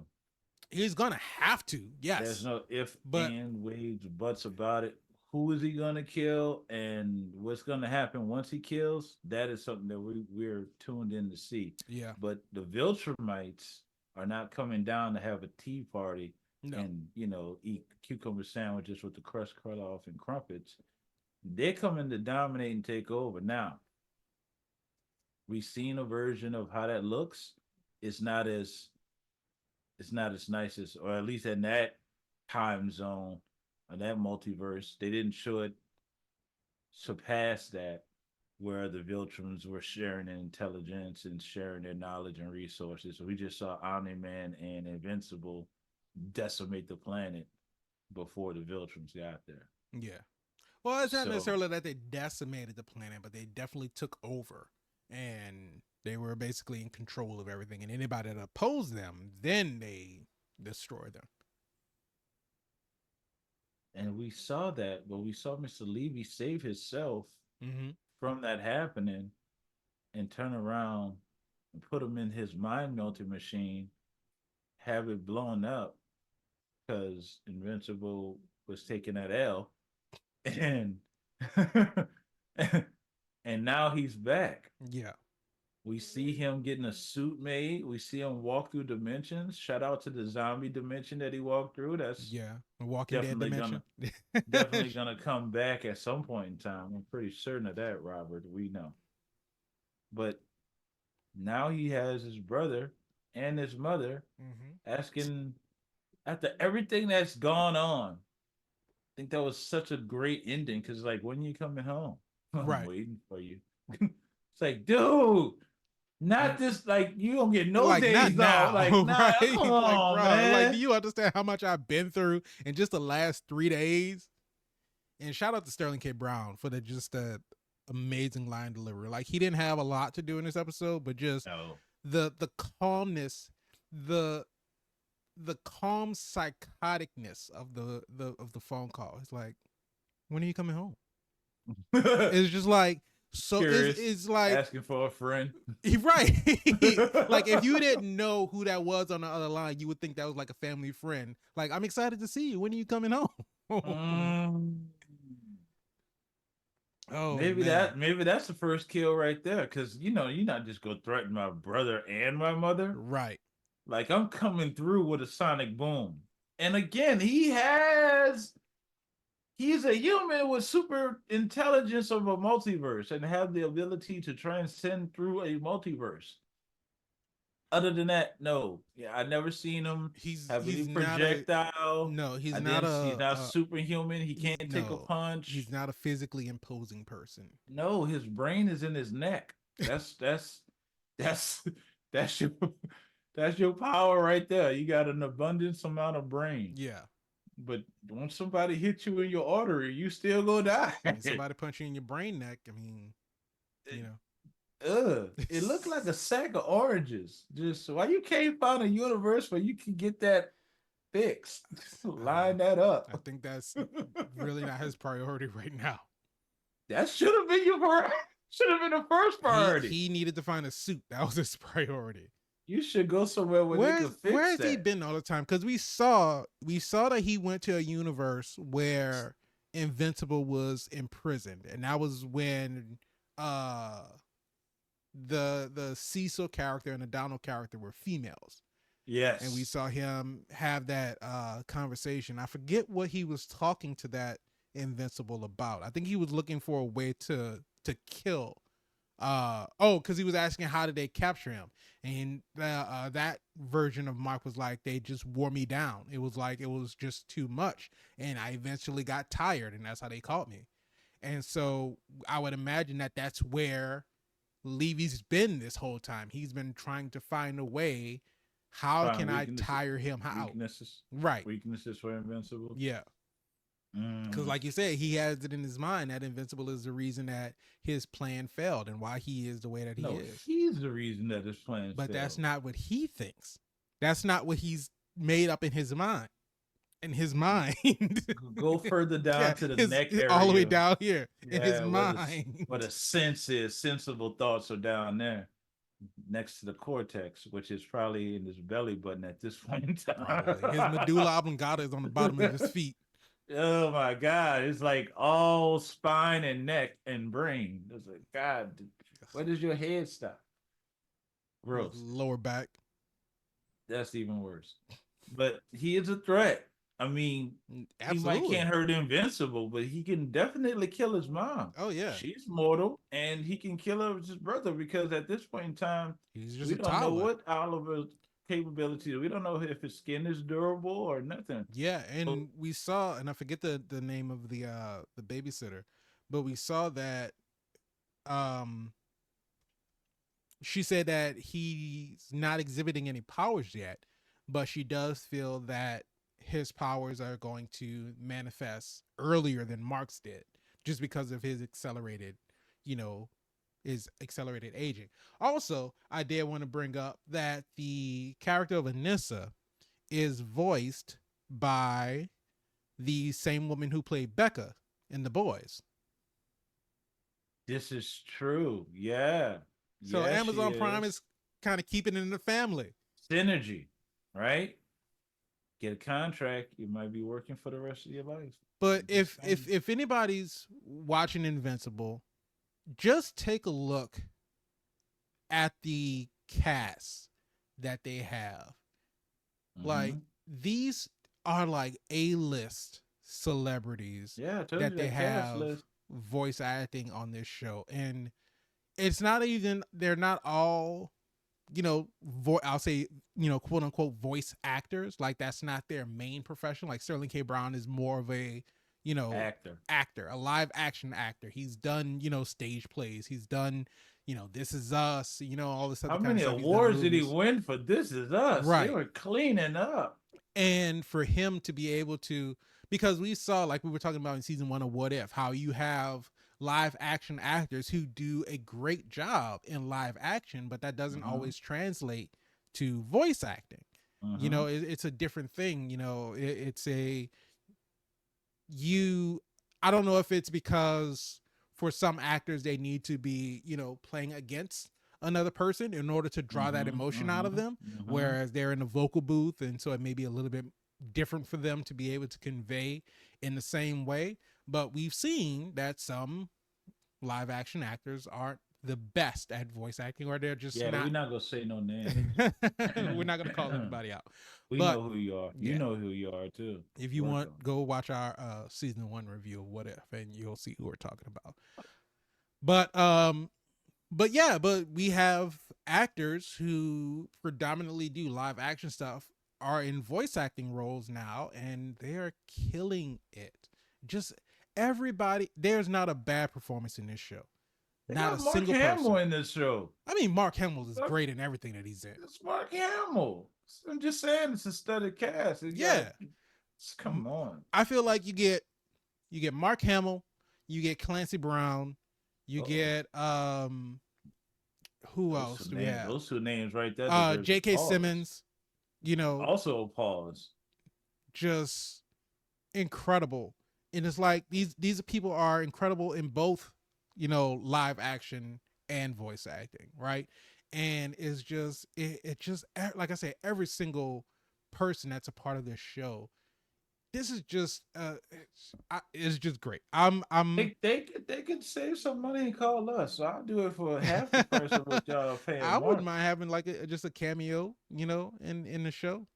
Speaker 1: He's going to have to,
Speaker 2: There's
Speaker 1: yes.
Speaker 2: no if,
Speaker 1: But
Speaker 2: and, waves, buts about it. Who is he gonna kill, and what's gonna happen once he kills? That is something that we're tuned in to see.
Speaker 1: yeah,
Speaker 2: But the Viltrumites are not coming down to have a tea party
Speaker 1: no.
Speaker 2: and eat cucumber sandwiches with the crust cut off and crumpets. They're coming to dominate and take over. Now we've seen a version of how that looks. It's not as it's not as nice as, or at least in that time zone or that multiverse, they didn't show it surpass that, where the Viltrums were sharing their intelligence and sharing their knowledge and resources. So we just saw Omni Man and Invincible decimate the planet before the Viltrums got there.
Speaker 1: Yeah. Well, it's not
Speaker 2: So,
Speaker 1: necessarily that they decimated the planet, but they definitely took over, and they were basically in control of everything. And anybody that opposed them, then they destroyed them.
Speaker 2: and we saw that, but we saw Mr. Levy save himself
Speaker 1: Mm-hmm.
Speaker 2: from that happening and turn around and put him in his mind melting machine, have it blown up because Invincible was taking that L, and and now he's back.
Speaker 1: Yeah.
Speaker 2: We see him getting a suit made. We see him walk through dimensions. Shout out to the zombie dimension that he walked through. That's
Speaker 1: Yeah. The Walking Dead
Speaker 2: definitely
Speaker 1: dimension.
Speaker 2: gonna definitely gonna come back at some point in time. I'm pretty certain of that, Robert. We know. But now he has his brother and his mother
Speaker 1: Mm-hmm.
Speaker 2: asking, after everything that's gone on. I think that was such a great ending because, like, when you coming home? I'm
Speaker 1: Right.
Speaker 2: waiting for you. It's like, dude, not this. Like, you don't get no
Speaker 1: Like, not
Speaker 2: days off.
Speaker 1: now,
Speaker 2: Like, nah,
Speaker 1: right?
Speaker 2: come
Speaker 1: Like,
Speaker 2: on,
Speaker 1: bro, like, do
Speaker 2: man.
Speaker 1: you understand how much I've been through in just the last 3 days? And shout out to Sterling K. Brown for the just amazing line delivery. Like, he didn't have a lot to do in this episode, but just
Speaker 2: No.
Speaker 1: the calmness, the the calm psychoticness of the phone call. It's like, when are you coming home? It's just like, so
Speaker 2: Curious,
Speaker 1: it's like,
Speaker 2: asking for a friend.
Speaker 1: right. Like, if you didn't know who that was on the other line, you would think that was like a family friend. Like, I'm excited to see you. When are you coming home?
Speaker 2: Mm.
Speaker 1: Oh
Speaker 2: Maybe
Speaker 1: man.
Speaker 2: that's the first kill right there. Cause you're not just gonna threaten my brother and my mother.
Speaker 1: Right.
Speaker 2: Like, I'm coming through with a sonic boom. And again, he's a human with super intelligence of a multiverse and have the ability to transcend through a multiverse. Other than that, no. Yeah, I never seen him have any
Speaker 1: He's not a
Speaker 2: projectile.
Speaker 1: no, he's
Speaker 2: I
Speaker 1: not
Speaker 2: didn't see he's
Speaker 1: a,
Speaker 2: not superhuman. He
Speaker 1: he's
Speaker 2: can't take a
Speaker 1: no, he's
Speaker 2: punch.
Speaker 1: not a physically imposing person.
Speaker 2: No, his brain is in his neck. That's that's your that's your power right there. You got an abundance amount of brain.
Speaker 1: Yeah.
Speaker 2: But once somebody hits you in your artery, you still go die.
Speaker 1: I mean, somebody punch you in your brain neck. I mean, you know.
Speaker 2: It looked like a sack of oranges. Just why you can't find a universe where you can get that fixed? Line that
Speaker 1: I
Speaker 2: up.
Speaker 1: think that's really not his priority right now.
Speaker 2: That should have been should have been the first priority.
Speaker 1: He needed to find a suit. That was his priority.
Speaker 2: You should go somewhere where they could
Speaker 1: Where
Speaker 2: fix
Speaker 1: has he
Speaker 2: that.
Speaker 1: been all the time? Because we saw that he went to a universe where Invincible was imprisoned, and that was when uh the Cecil character and the Donald character were females. And we
Speaker 2: Yes.
Speaker 1: saw him have that conversation. I forget what he was talking to that Invincible about. I think he was looking for a way to kill. Because he was asking how did they capture him, and that version of Mark was like, they just wore me down. It was like, it was just too much, and I eventually got tired, and that's how they caught me. And so I would imagine that that's where Levy's been this whole time. He's been trying to find a way How
Speaker 2: Find
Speaker 1: can I
Speaker 2: weaknesses,
Speaker 1: tire him out?
Speaker 2: weaknesses,
Speaker 1: Right.
Speaker 2: weaknesses for Invincible.
Speaker 1: Yeah. Because,
Speaker 2: Mm.
Speaker 1: like you said, he has it in his mind that Invincible is the reason that his plan failed and why he is the way that he
Speaker 2: No,
Speaker 1: is.
Speaker 2: he's the reason that his plans
Speaker 1: But that's
Speaker 2: failed.
Speaker 1: not what he thinks. That's not what he's made up in his mind. In his mind.
Speaker 2: Go further
Speaker 1: Yeah,
Speaker 2: down to the
Speaker 1: his
Speaker 2: neck
Speaker 1: all the way
Speaker 2: area.
Speaker 1: down here in his
Speaker 2: Yeah,
Speaker 1: mind.
Speaker 2: where the sense is, sensible thoughts are down there, next to the cortex, which is probably in his belly button at this point in time.
Speaker 1: Probably his medulla oblongata is on the bottom of his feet.
Speaker 2: Oh my God. It's like all spine and neck and brain. It's like, God, where does your head stop? Gross.
Speaker 1: Lower back.
Speaker 2: That's even worse. But he is a threat. I mean, he might
Speaker 1: Absolutely.
Speaker 2: can't hurt Invincible, but he can definitely kill his mom.
Speaker 1: Oh yeah.
Speaker 2: She's mortal, and he can kill her his brother because at this point in time,
Speaker 1: He's just
Speaker 2: we
Speaker 1: a
Speaker 2: don't know
Speaker 1: toddler.
Speaker 2: what Oliver's capabilities. We don't know if his skin is durable or nothing.
Speaker 1: Yeah,
Speaker 2: So,
Speaker 1: and we saw, and I forget the name of the babysitter, but we saw that um she said that he's not exhibiting any powers yet, but she does feel that his powers are going to manifest earlier than Mark's did, just because of his accelerated, you know, his accelerated aging. Also, I did want to bring up that the character of Anissa is voiced by the same woman who played Becca in The Boys.
Speaker 2: this is true. Yeah.
Speaker 1: So
Speaker 2: Yeah, she
Speaker 1: Amazon Prime
Speaker 2: is.
Speaker 1: is kind of keeping it in the family.
Speaker 2: Synergy, right? Get a contract. You might be working for the rest of your life.
Speaker 1: But
Speaker 2: Just
Speaker 1: if anybody's watching Invincible, just take a look at the cast that they have. Like
Speaker 2: Mhm.
Speaker 1: these are like A-list celebrities
Speaker 2: Yeah, I told
Speaker 1: that
Speaker 2: you
Speaker 1: they
Speaker 2: that cast
Speaker 1: have
Speaker 2: list.
Speaker 1: voice acting on this show, and it's not even they're not all I'll say quote unquote voice actors. Like that's not their main profession. Like Sterling K. Brown is more of a
Speaker 2: Actor.
Speaker 1: actor, a live action actor. He's done stage plays. He's done This Is Us. All this other
Speaker 2: How
Speaker 1: kind of
Speaker 2: many
Speaker 1: stuff. He's done
Speaker 2: awards did he
Speaker 1: movies.
Speaker 2: win for This Is Us? They
Speaker 1: Right.
Speaker 2: were cleaning up.
Speaker 1: And for him to be able to, because we saw, like we were talking about in season 1 of What If, how you have live action actors who do a great job in live action, but that doesn't
Speaker 2: Mm-hmm.
Speaker 1: always translate to voice acting.
Speaker 2: Mm-hmm.
Speaker 1: It's a different thing. It's a you. I don't know if it's because for some actors they need to be playing against another person in order to draw that
Speaker 2: Mm-hmm.
Speaker 1: emotion out of
Speaker 2: Mm-hmm.
Speaker 1: them,
Speaker 2: Mm-hmm.
Speaker 1: whereas they're in a vocal booth, and so it may be a little bit different for them to be able to convey in the same way. But we've seen that some live action actors aren't the best at voice acting, or they're just
Speaker 2: Yeah, we're
Speaker 1: not.
Speaker 2: not gonna say no names.
Speaker 1: We're not going to call anybody out.
Speaker 2: We
Speaker 1: But
Speaker 2: know who you are. You
Speaker 1: yeah,
Speaker 2: know who you are too.
Speaker 1: if you
Speaker 2: Work
Speaker 1: want,
Speaker 2: on.
Speaker 1: go watch our season 1 review of What If, and you'll see who we're talking about. But yeah, but we have actors who predominantly do live action stuff are in voice acting roles now, and they are killing it. Just everybody, there's not a bad performance in this show.
Speaker 2: They
Speaker 1: Not
Speaker 2: got
Speaker 1: a
Speaker 2: Mark
Speaker 1: single
Speaker 2: Hamill
Speaker 1: person.
Speaker 2: in this show.
Speaker 1: I mean, Mark Hamill is
Speaker 2: Look,
Speaker 1: great in everything that he's in.
Speaker 2: it's Mark Hamill. I'm just saying it's a studded cast. You got,
Speaker 1: Yeah,
Speaker 2: come on.
Speaker 1: I feel like you get Mark Hamill, you get Clancy Brown, you
Speaker 2: Uh-oh.
Speaker 1: get who else do we have?
Speaker 2: Those two names right there deserves a
Speaker 1: J.K.
Speaker 2: pause.
Speaker 1: Simmons. You know,
Speaker 2: Also a pause.
Speaker 1: just incredible. And it's like these people are incredible in both, live action and voice acting, right? And it's just it just like I say, every single person that's a part of this show. This is just it's just great.
Speaker 2: They could save some money and call us. So I'll do it for half the price of what y'all paying
Speaker 1: I wouldn't
Speaker 2: Mark.
Speaker 1: mind having like just a cameo, in the show.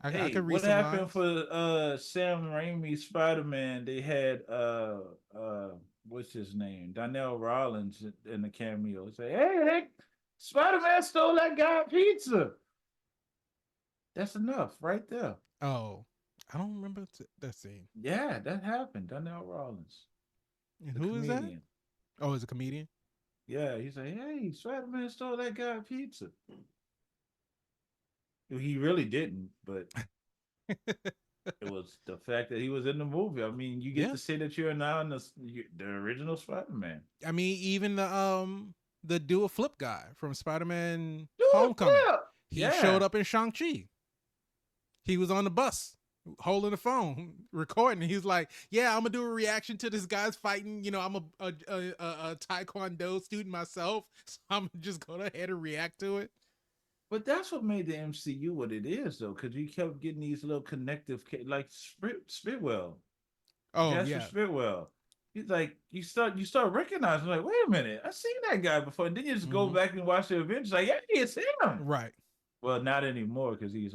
Speaker 1: I
Speaker 2: Hey,
Speaker 1: could read
Speaker 2: what
Speaker 1: some
Speaker 2: happened
Speaker 1: lines.
Speaker 2: for Sam Raimi's Spider-Man? They had what's his name? Donnell Rollins in the cameo. Say, hey, Spider-Man stole that guy pizza. That's enough right there.
Speaker 1: Oh, I don't remember that scene.
Speaker 2: Yeah, that happened. Donnell Rollins,
Speaker 1: And
Speaker 2: the
Speaker 1: who is that?
Speaker 2: comedian.
Speaker 1: Oh, is a comedian.
Speaker 2: Yeah, he said, hey, Spider-Man stole that guy pizza. He really didn't, but it was the fact that he was in the movie. I mean, you get
Speaker 1: Yeah.
Speaker 2: to say that you're now in the original Spider-Man.
Speaker 1: I mean, even the do a flip guy from Spider-Man
Speaker 2: Do it,
Speaker 1: Homecoming,
Speaker 2: yeah,
Speaker 1: he showed
Speaker 2: yeah.
Speaker 1: up in Shang-Chi. He was on the bus holding the phone recording. He's like, yeah, I'm gonna do a reaction to this guy's fighting. I'm a taekwondo student myself, so I'm just going ahead and react to it.
Speaker 2: But that's what made the MCU what it is, though, because you kept getting these little connective, like Spitwell,
Speaker 1: Oh
Speaker 2: Jasper
Speaker 1: yeah.
Speaker 2: Spitwell. He's like you start recognizing, like, wait a minute, I've seen that guy before. And then you just go
Speaker 1: Mm-hmm.
Speaker 2: back and watch the Avengers, like, yeah, it's him.
Speaker 1: Right.
Speaker 2: Well, not anymore because he's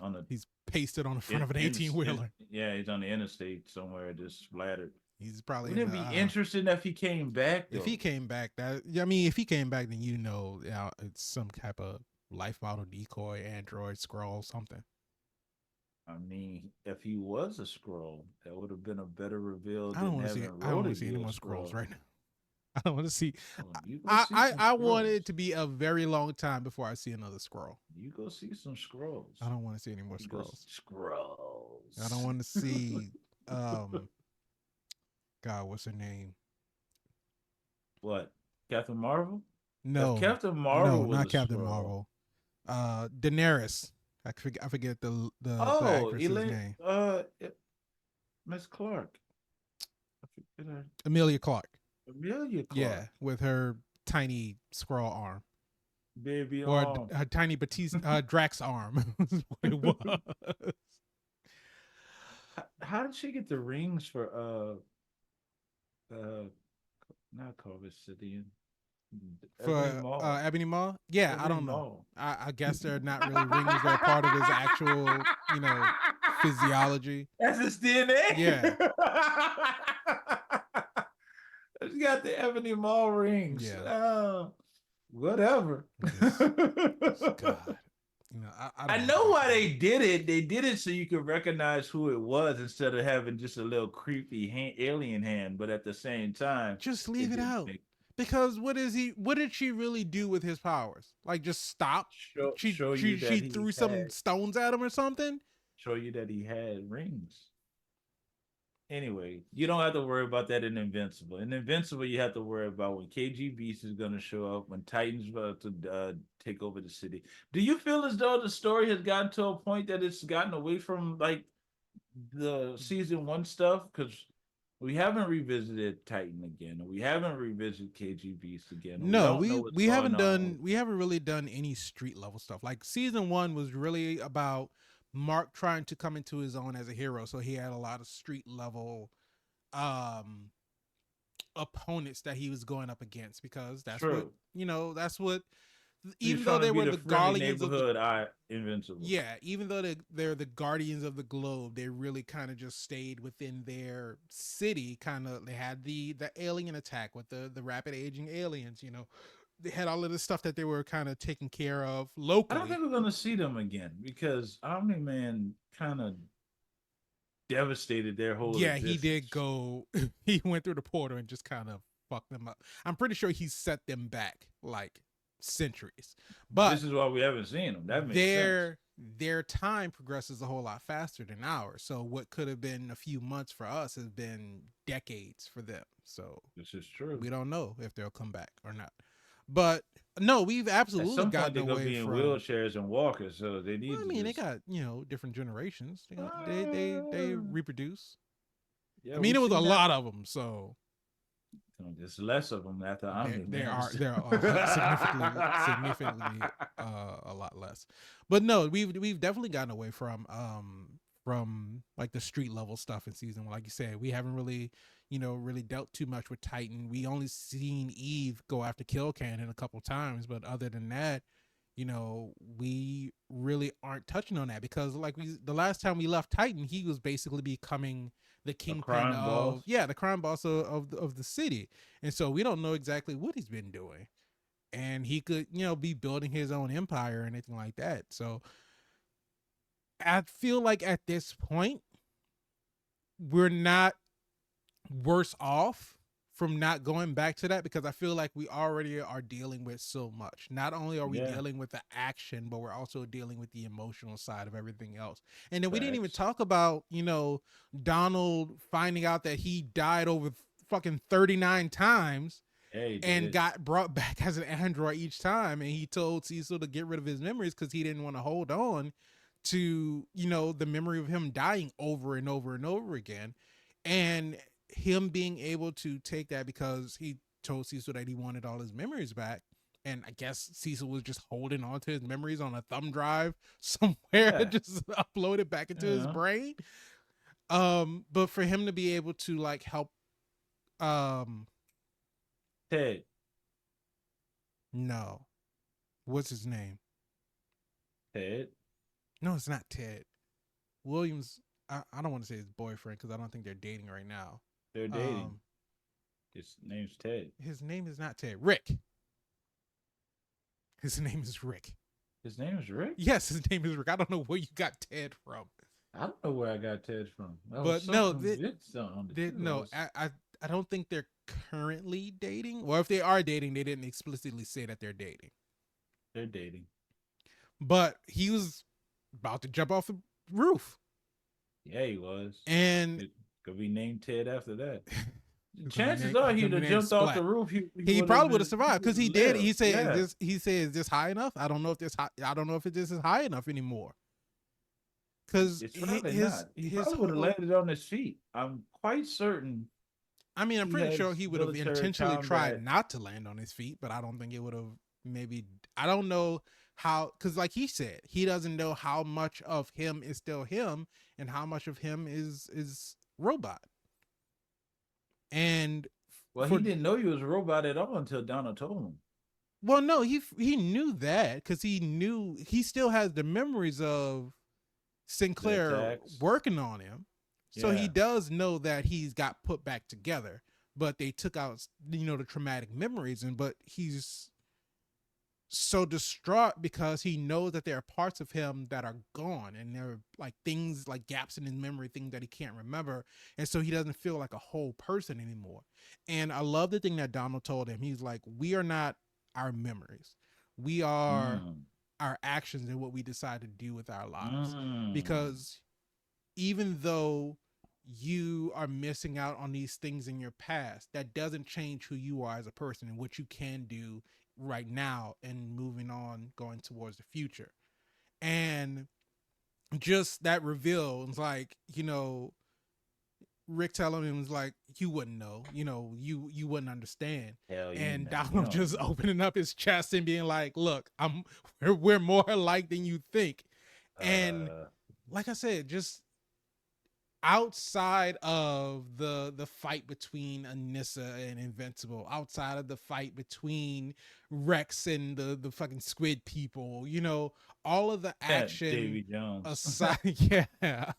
Speaker 2: on the
Speaker 1: He's pasted on the front of an 18 wheeler.
Speaker 2: yeah, he's on the interstate somewhere, just splattered.
Speaker 1: He's probably in
Speaker 2: Wouldn't it
Speaker 1: the.
Speaker 2: be interesting if he came back
Speaker 1: If he
Speaker 2: though?
Speaker 1: came back, if he came back, then it's some type of life model decoy, android, scroll, something.
Speaker 2: I mean, if he was a scroll, that would have been a better reveal
Speaker 1: I don't
Speaker 2: than
Speaker 1: want to see.
Speaker 2: having
Speaker 1: I don't want
Speaker 2: Rhodey
Speaker 1: to see
Speaker 2: be
Speaker 1: any
Speaker 2: a
Speaker 1: more scrolls
Speaker 2: scroll.
Speaker 1: right now. I don't want to see.
Speaker 2: Oh, you go see some
Speaker 1: I want
Speaker 2: scrolls.
Speaker 1: it to be a very long time before I see another scroll.
Speaker 2: You go see some scrolls.
Speaker 1: I don't want to see any more
Speaker 2: You go
Speaker 1: scrolls. I don't
Speaker 2: scrolls.
Speaker 1: want to see. Um, God, what's her name?
Speaker 2: What? Captain Marvel? If
Speaker 1: No,
Speaker 2: Captain Marvel
Speaker 1: no,
Speaker 2: was
Speaker 1: not
Speaker 2: a
Speaker 1: Captain
Speaker 2: scroll.
Speaker 1: Marvel. Daenerys. I forget the
Speaker 2: Oh,
Speaker 1: actress's
Speaker 2: Elaine,
Speaker 1: name.
Speaker 2: Miss Clark. I forget her.
Speaker 1: Emilia Clarke.
Speaker 2: Amelia
Speaker 1: Yeah,
Speaker 2: Clark.
Speaker 1: with her tiny scroll arm.
Speaker 2: Baby
Speaker 1: Or
Speaker 2: arm.
Speaker 1: a tiny Batiste Drax arm. Is what it was.
Speaker 2: How did she get the rings for uh not Culver City, Ebony
Speaker 1: For
Speaker 2: Mall?
Speaker 1: Ebony Maw? Yeah, I
Speaker 2: Ebony
Speaker 1: don't know.
Speaker 2: Mall.
Speaker 1: I guess they're not really rings. They're part of his actual, physiology.
Speaker 2: That's his DNA.
Speaker 1: Yeah,
Speaker 2: She got the Ebony Mall rings.
Speaker 1: yeah.
Speaker 2: Whatever.
Speaker 1: Just God. I
Speaker 2: I
Speaker 1: don't want
Speaker 2: know
Speaker 1: that
Speaker 2: why
Speaker 1: for him.
Speaker 2: they did it. They did it so you could recognize who it was instead of having just a little creepy alien hand. But at the same time,
Speaker 1: Just leave
Speaker 2: it
Speaker 1: it
Speaker 2: didn't
Speaker 1: out.
Speaker 2: make
Speaker 1: Because what did she really do with his powers? Like just stop?
Speaker 2: show you
Speaker 1: She
Speaker 2: that
Speaker 1: threw
Speaker 2: he
Speaker 1: some
Speaker 2: had
Speaker 1: stones at him or something?
Speaker 2: rings. Anyway, you don't have to worry about that in Invincible. In Invincible, you have to worry about when KG Beast is going to show up, when Titan's about to take over the city. Do you feel as though the story has gotten to a point that it's gotten away from like the season one stuff? Because we haven't revisited Titan again, or we haven't revisited KG Beast again, or we
Speaker 1: No,
Speaker 2: don't know what's going on.
Speaker 1: we haven't really done any street level stuff. Like season 1 was really about Mark trying to come into his own as a hero. So he had a lot of street level um opponents that he was going up against because
Speaker 2: True.
Speaker 1: that's what
Speaker 2: He was
Speaker 1: even though
Speaker 2: trying to
Speaker 1: they
Speaker 2: be
Speaker 1: were
Speaker 2: the
Speaker 1: the
Speaker 2: friendly
Speaker 1: guardians of the
Speaker 2: neighborhood Invincible.
Speaker 1: yeah, even though they're the guardians of the globe, they really kind of just stayed within their city. Kind of, they had the alien attack with the rapid aging aliens. They had all of this stuff that they were kind of taking care of
Speaker 2: I don't
Speaker 1: locally.
Speaker 2: think we're gonna see them again because Omni Man kind of devastated their whole
Speaker 1: Yeah, he did
Speaker 2: existence.
Speaker 1: go. He went through the portal and just kind of fucked them up. I'm pretty sure he set them back like centuries, but
Speaker 2: This is why we haven't seen them. That makes sense.
Speaker 1: their time progresses a whole lot faster than ours. So what could have been a few months for us has been decades for them. So
Speaker 2: This is true.
Speaker 1: we don't know if they'll come back or not. But no, we've
Speaker 2: At
Speaker 1: absolutely
Speaker 2: some point,
Speaker 1: gotten
Speaker 2: they're gonna
Speaker 1: away
Speaker 2: be in
Speaker 1: from.
Speaker 2: wheelchairs and walkers, so they
Speaker 1: Well,
Speaker 2: need
Speaker 1: I
Speaker 2: to
Speaker 1: mean, they
Speaker 2: just.
Speaker 1: got different generations. They reproduce. I
Speaker 2: Yeah,
Speaker 1: mean,
Speaker 2: we
Speaker 1: it was a
Speaker 2: seen that.
Speaker 1: lot of them, so
Speaker 2: There's less of them after Omni
Speaker 1: there
Speaker 2: Man.
Speaker 1: are significantly a lot less. But no, we've definitely gotten away from like the street level stuff in season 1. Like you said, we haven't really really dealt too much with Titan. We only seen Eve go after Kill Cannon a couple times, but other than that, we really aren't touching on that because like the last time we left Titan, he was basically becoming the
Speaker 2: A
Speaker 1: kingpin
Speaker 2: crime
Speaker 1: of
Speaker 2: boss.
Speaker 1: the crime boss of the city. And so we don't know exactly what he's been doing. And he could, be building his own empire or anything like that. So I feel like at this point, we're not worse off from not going back to that because I feel like we already are dealing with so much. Not only are we
Speaker 2: Yeah,
Speaker 1: dealing with the action, but we're also dealing with the emotional side of everything else. And then we didn't even
Speaker 2: facts.
Speaker 1: talk about, Donald finding out that he died over fucking 39 times
Speaker 2: Yeah, he
Speaker 1: and
Speaker 2: did.
Speaker 1: got brought back as an android each time. And he told Cecil to get rid of his memories because he didn't want to hold on to, the memory of him dying over and over and over again. And him being able to take that because he told Cecil that he wanted all his memories back. And I guess Cecil was just holding on to his memories on a thumb drive somewhere,
Speaker 2: Yeah,
Speaker 1: just uploaded back into
Speaker 2: you
Speaker 1: his
Speaker 2: know,
Speaker 1: brain. But for him to be able to like help, um,
Speaker 2: Ted,
Speaker 1: no, what's his name?
Speaker 2: Ted,
Speaker 1: No, it's not Ted Williams. I don't want to say his boyfriend because I don't think they're dating right now.
Speaker 2: they're dating.
Speaker 1: Um,
Speaker 2: His name's Ted.
Speaker 1: his name is not Ted. Rick. His name is Rick.
Speaker 2: His name is Rick.
Speaker 1: Yes, his name is Rick. I don't know where you got Ted from,
Speaker 2: I don't know where I got Ted from. I was
Speaker 1: but
Speaker 2: so
Speaker 1: no,
Speaker 2: convinced on the two.
Speaker 1: no. I don't think they're currently dating. Or if they are dating, they didn't explicitly say that they're dating.
Speaker 2: They're dating.
Speaker 1: But he was about to jump off the roof,
Speaker 2: Yeah, he was.
Speaker 1: and
Speaker 2: It could be named Ted after that.
Speaker 1: he's
Speaker 2: Chances are he'd have jumped off the
Speaker 1: Splat.
Speaker 2: roof.
Speaker 1: He
Speaker 2: Would have
Speaker 1: probably would have
Speaker 2: been. He
Speaker 1: survived because
Speaker 2: would
Speaker 1: he
Speaker 2: have
Speaker 1: did.
Speaker 2: lived. Yeah.
Speaker 1: He said, "Is this high enough? I don't know if this high, I don't know if this is high enough anymore." Because
Speaker 2: It's probably not. He
Speaker 1: his
Speaker 2: probably would have
Speaker 1: whole,
Speaker 2: landed on his feet. I'm quite certain
Speaker 1: I mean, I'm
Speaker 2: he
Speaker 1: pretty sure
Speaker 2: has
Speaker 1: he would have
Speaker 2: military
Speaker 1: intentionally tried
Speaker 2: combat.
Speaker 1: not to land on his feet, but I don't think it would have maybe. I don't know how, because like he said, he doesn't know how much of him is still him and how much of him is robot. And
Speaker 2: Well,
Speaker 1: for
Speaker 2: he didn't know he was a robot at all until Donald told him.
Speaker 1: well, no, he knew that because he knew he still has the memories of
Speaker 2: The
Speaker 1: Sinclair
Speaker 2: attacks.
Speaker 1: working on him. So he
Speaker 2: Yeah.
Speaker 1: does know that he's got put back together, but they took out, the traumatic memories. But he's so distraught because he knows that there are parts of him that are gone and there are like things like gaps in his memory, things that he can't remember. And so he doesn't feel like a whole person anymore. And I love the thing that Donald told him. He's like, we are not our memories. We are
Speaker 2: Mm.
Speaker 1: our actions and what we decide to do with our lives.
Speaker 2: Mm.
Speaker 1: Because even though you are missing out on these things in your past, that doesn't change who you are as a person and what you can do right now and moving on, going towards the future. And just that reveal is like, Rick telling him was like, you wouldn't know, you wouldn't understand.
Speaker 2: Hell, you
Speaker 1: And
Speaker 2: know. You
Speaker 1: Donald
Speaker 2: don't
Speaker 1: just
Speaker 2: know.
Speaker 1: opening up his chest and being like, look, we're more alike than you think. And
Speaker 2: Uh,
Speaker 1: like I said, just outside of the fight between Anissa and Invincible, outside of the fight between Rex and the fucking squid people, all of the
Speaker 2: Davy
Speaker 1: action
Speaker 2: Jones.
Speaker 1: aside, yeah,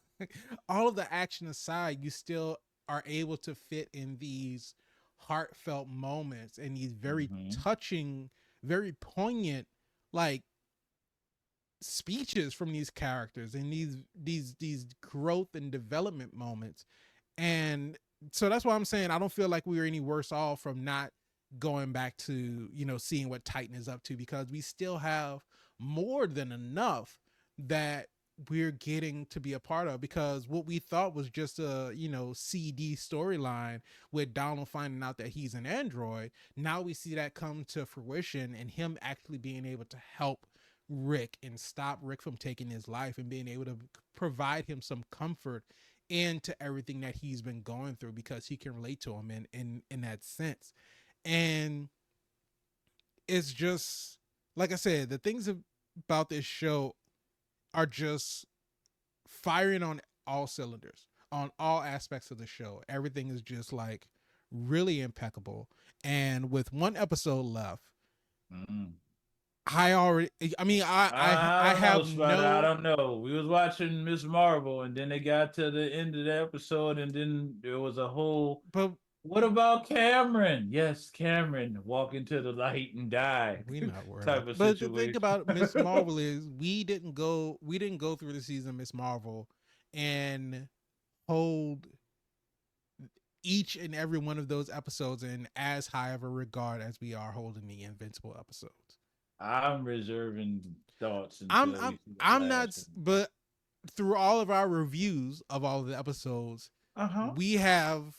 Speaker 1: all of the action aside, you still are able to fit in these heartfelt moments and these very
Speaker 2: Mm-hmm.
Speaker 1: touching, very poignant, like speeches from these characters and these growth and development moments. And so that's why I'm saying I don't feel like we were any worse off from not going back to, seeing what Titan is up to, because we still have more than enough that we're getting to be a part of. Because what we thought was just a, CD storyline with Donald finding out that he's an android, now we see that come to fruition and him actually being able to help Rick and stop Rick from taking his life and being able to provide him some comfort into everything that he's been going through, because he can relate to him in that sense. And it's just like I said, the things about this show are just firing on all cylinders, on all aspects of the show. Everything is just like really impeccable. And with one episode left,
Speaker 2: Mm-hmm.
Speaker 1: I mean,
Speaker 2: I
Speaker 1: I
Speaker 2: don't know,
Speaker 1: have
Speaker 2: Spider. I
Speaker 1: no,
Speaker 2: don't know. We was watching Miss Marvel, and then they got to the end of the episode, and then there was a whole.
Speaker 1: but
Speaker 2: What about Cameron? Yes, Cameron walk into the light and die,
Speaker 1: we not worried
Speaker 2: type
Speaker 1: about.
Speaker 2: of
Speaker 1: But the thing
Speaker 2: situation.
Speaker 1: about Miss Marvel is we didn't go through the season Miss Marvel and hold each and every one of those episodes in as high of a regard as we are holding the Invincible episodes.
Speaker 2: I'm reserving thoughts
Speaker 1: I'm
Speaker 2: until we
Speaker 1: I'm
Speaker 2: see the
Speaker 1: I'm not,
Speaker 2: last one.
Speaker 1: but through all of our reviews of all of the episodes,
Speaker 2: Uh-huh.
Speaker 1: we have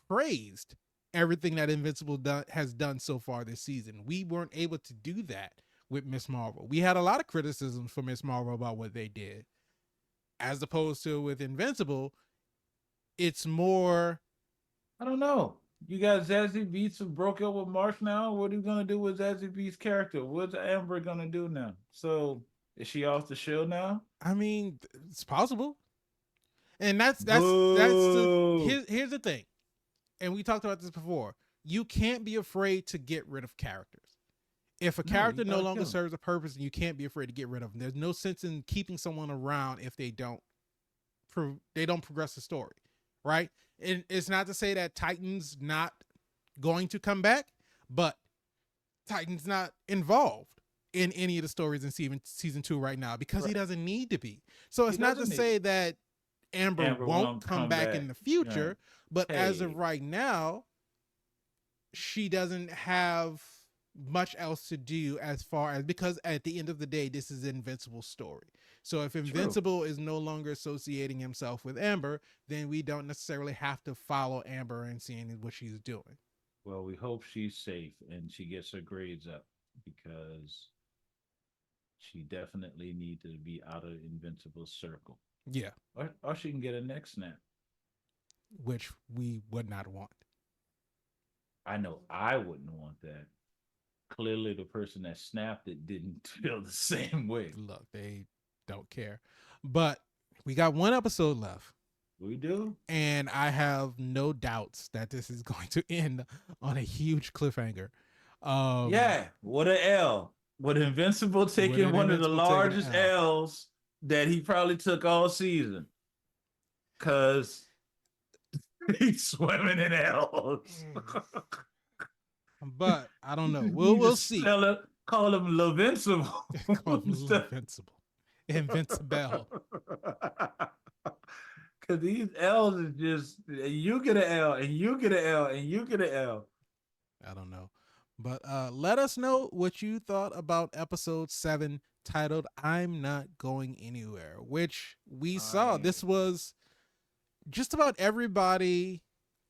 Speaker 1: praised everything that Invincible has done so far this season. We weren't able to do that with Miss Marvel. We had a lot of criticisms for Miss Marvel about what they did, as opposed to with Invincible, it's more.
Speaker 2: I don't know. You got Zazie Beats who broke up with Mark now. What are you gonna do with Zazie Beats' character? What's Amber gonna do now? So is she off the show now?
Speaker 1: I mean, it's possible, and that's the
Speaker 2: Boo!
Speaker 1: here's the thing, and we talked about this before. You can't be afraid to get rid of characters. If a
Speaker 2: No, you
Speaker 1: character no
Speaker 2: gotta
Speaker 1: longer
Speaker 2: kill him.
Speaker 1: serves a purpose, and you can't be afraid to get rid of them. There's no sense in keeping someone around if they don't progress the story, right? And it's not to say that Titan's not going to come back, but Titan's not involved in any of the stories in season 2 right now because he
Speaker 2: Right.
Speaker 1: doesn't need to be. So
Speaker 2: He
Speaker 1: it's not to
Speaker 2: doesn't need
Speaker 1: say
Speaker 2: it.
Speaker 1: that Amber
Speaker 2: Amber
Speaker 1: won't
Speaker 2: won't
Speaker 1: come
Speaker 2: come
Speaker 1: back in
Speaker 2: back.
Speaker 1: the
Speaker 2: Right.
Speaker 1: future, but as of
Speaker 2: Hey,
Speaker 1: right now, she doesn't have much else to do as far as, because at the end of the day, this is Invincible's story. So if
Speaker 2: true.
Speaker 1: Invincible is no longer associating himself with Amber, then we don't necessarily have to follow Amber and seeing what she's doing.
Speaker 2: Well, we hope she's safe and she gets her grades up because she definitely needs to be out of Invincible's circle.
Speaker 1: Yeah,
Speaker 2: Or she can get a neck snap.
Speaker 1: which we would not want.
Speaker 2: I know I wouldn't want that. Clearly, the person that snapped it didn't feel the same way.
Speaker 1: Look, they don't care. But we got one episode left,
Speaker 2: We do.
Speaker 1: and I have no doubts that this is going to end on a huge cliffhanger. Um,
Speaker 2: Yeah, what a L. With Invincible
Speaker 1: with
Speaker 2: taking
Speaker 1: an
Speaker 2: one of the
Speaker 1: Invincible taking an
Speaker 2: largest
Speaker 1: L.
Speaker 2: L's that he probably took all season. Cause he's swimming in L's.
Speaker 1: But I don't know.
Speaker 2: You
Speaker 1: We'll
Speaker 2: just
Speaker 1: see.
Speaker 2: call him Levincible.
Speaker 1: Call him Invincible, Invincible.
Speaker 2: Cause these L's is just you get an L and you get an L and you get an L.
Speaker 1: I don't know. But let us know what you thought about episode 7 titled I'm Not Going Anywhere, which we saw.
Speaker 2: I
Speaker 1: This was just about everybody,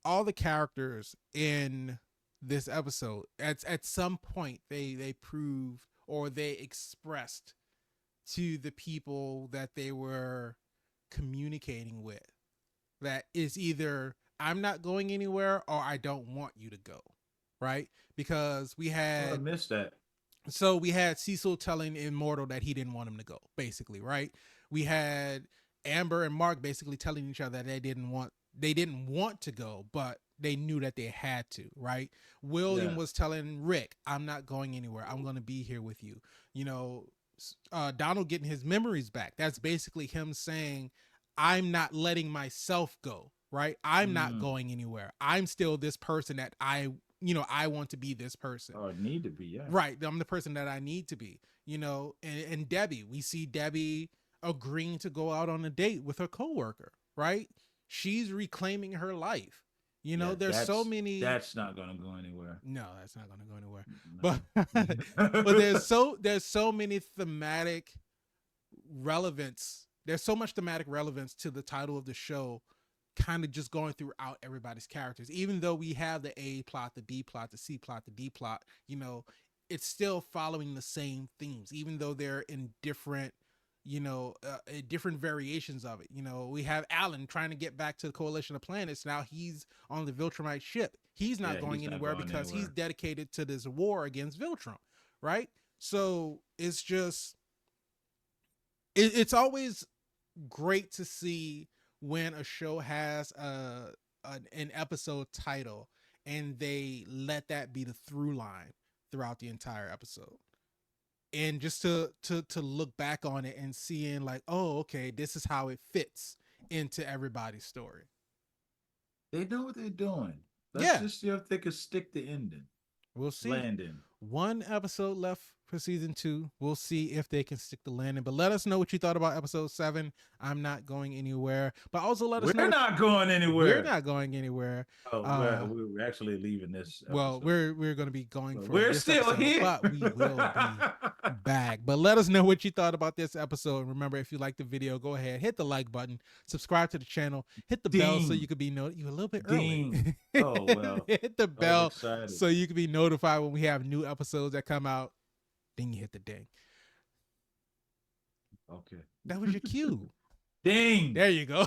Speaker 1: all the characters in this episode. At some point they proved or they expressed to the people that they were communicating with that is either I'm not going anywhere or I don't want you to go, right? Because
Speaker 2: I missed that.
Speaker 1: we had Cecil telling Immortal that he didn't want him to go, basically, right? We had Amber and Mark basically telling each other that they didn't want to go, but they knew that they had to, right? William
Speaker 2: Yeah.
Speaker 1: was telling Rick, I'm not going anywhere. I'm going to be here with you. You know, Donald getting his memories back. That's basically him saying, I'm not letting myself go, right? I'm not
Speaker 2: Mm.
Speaker 1: going anywhere. I'm still this person that I want to be this person.
Speaker 2: Oh, it need to be, yeah.
Speaker 1: Right. I'm the person that I need to be, and Debbie, we see Debbie agreeing to go out on a date with her coworker, right? She's reclaiming her life.
Speaker 2: Yeah,
Speaker 1: There's so many.
Speaker 2: that's not gonna go anywhere.
Speaker 1: No, that's not going to go anywhere.
Speaker 2: No.
Speaker 1: But there's so many thematic relevance. There's so much thematic relevance to the title of the show, kind of just going throughout everybody's characters. Even though we have the A plot, the B plot, the C plot, the D plot, it's still following the same themes, even though they're in different, different variations of it. We have Alan trying to get back to the Coalition of Planets. Now he's on the Viltrumite ship. He's not going
Speaker 2: he's not
Speaker 1: anywhere
Speaker 2: going
Speaker 1: because he's
Speaker 2: anywhere.
Speaker 1: dedicated to this war against Viltrum, right? So it's just, it's always great to see when a show has an episode title and they let that be the through line throughout the entire episode, and just to look back on it and seeing like, oh, okay, this is how it fits into everybody's story.
Speaker 2: They know what they're doing. Let's
Speaker 1: Yeah,
Speaker 2: just see if they can stick the ending,
Speaker 1: we'll see.
Speaker 2: landing.
Speaker 1: One episode left for season 2. We'll see if they can stick the landing. But let us know what you thought about episode 7. I'm not going anywhere. But also let us know.
Speaker 2: We're not going anywhere.
Speaker 1: We're not going anywhere.
Speaker 2: Oh, we're actually leaving this episode.
Speaker 1: Well, we're going to be going for
Speaker 2: we're
Speaker 1: this
Speaker 2: still
Speaker 1: episode,
Speaker 2: here,
Speaker 1: but we will be back. But let us know what you thought about this episode. And remember, if you like the video, go ahead, hit the like button, subscribe to the channel, hit the bell so you could be notified. You a little bit early.
Speaker 2: Oh well.
Speaker 1: Hit the bell so you can be notified when we have new episodes that come out. Then you hit the ding.
Speaker 2: Okay.
Speaker 1: That was your cue.
Speaker 2: Ding.
Speaker 1: There you go.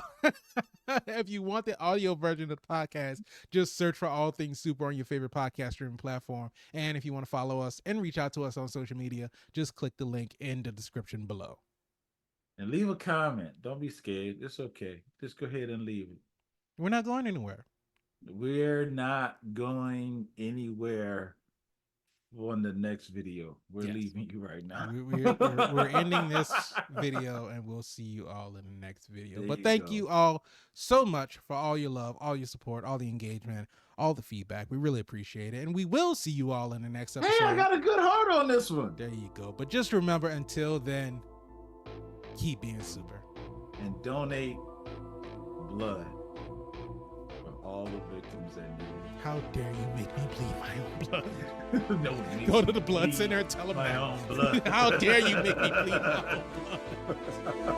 Speaker 1: If you want the audio version of the podcast, just search for All Things Super on your favorite podcast streaming platform. And if you want to follow us and reach out to us on social media, just click the link in the description below.
Speaker 2: And leave a comment. Don't be scared. It's okay. Just go ahead and leave it.
Speaker 1: We're not going anywhere.
Speaker 2: We're not going anywhere on the next video. We're leaving you right now.
Speaker 1: We're ending this video, and we'll see you all in the next video. But thank you all so much for all your love, all your support, all the engagement, all the feedback. We really appreciate it. And we will see you all in the next episode.
Speaker 2: Hey, I got a good heart on this one.
Speaker 1: There you go. But just remember, until then, keep being super.
Speaker 2: And donate blood for all the victims that need it.
Speaker 1: How dare you make me bleed my own blood?
Speaker 2: No,
Speaker 1: go to the blood center and tell them
Speaker 2: my
Speaker 1: that.
Speaker 2: own blood.
Speaker 1: How dare you make me bleed my own blood?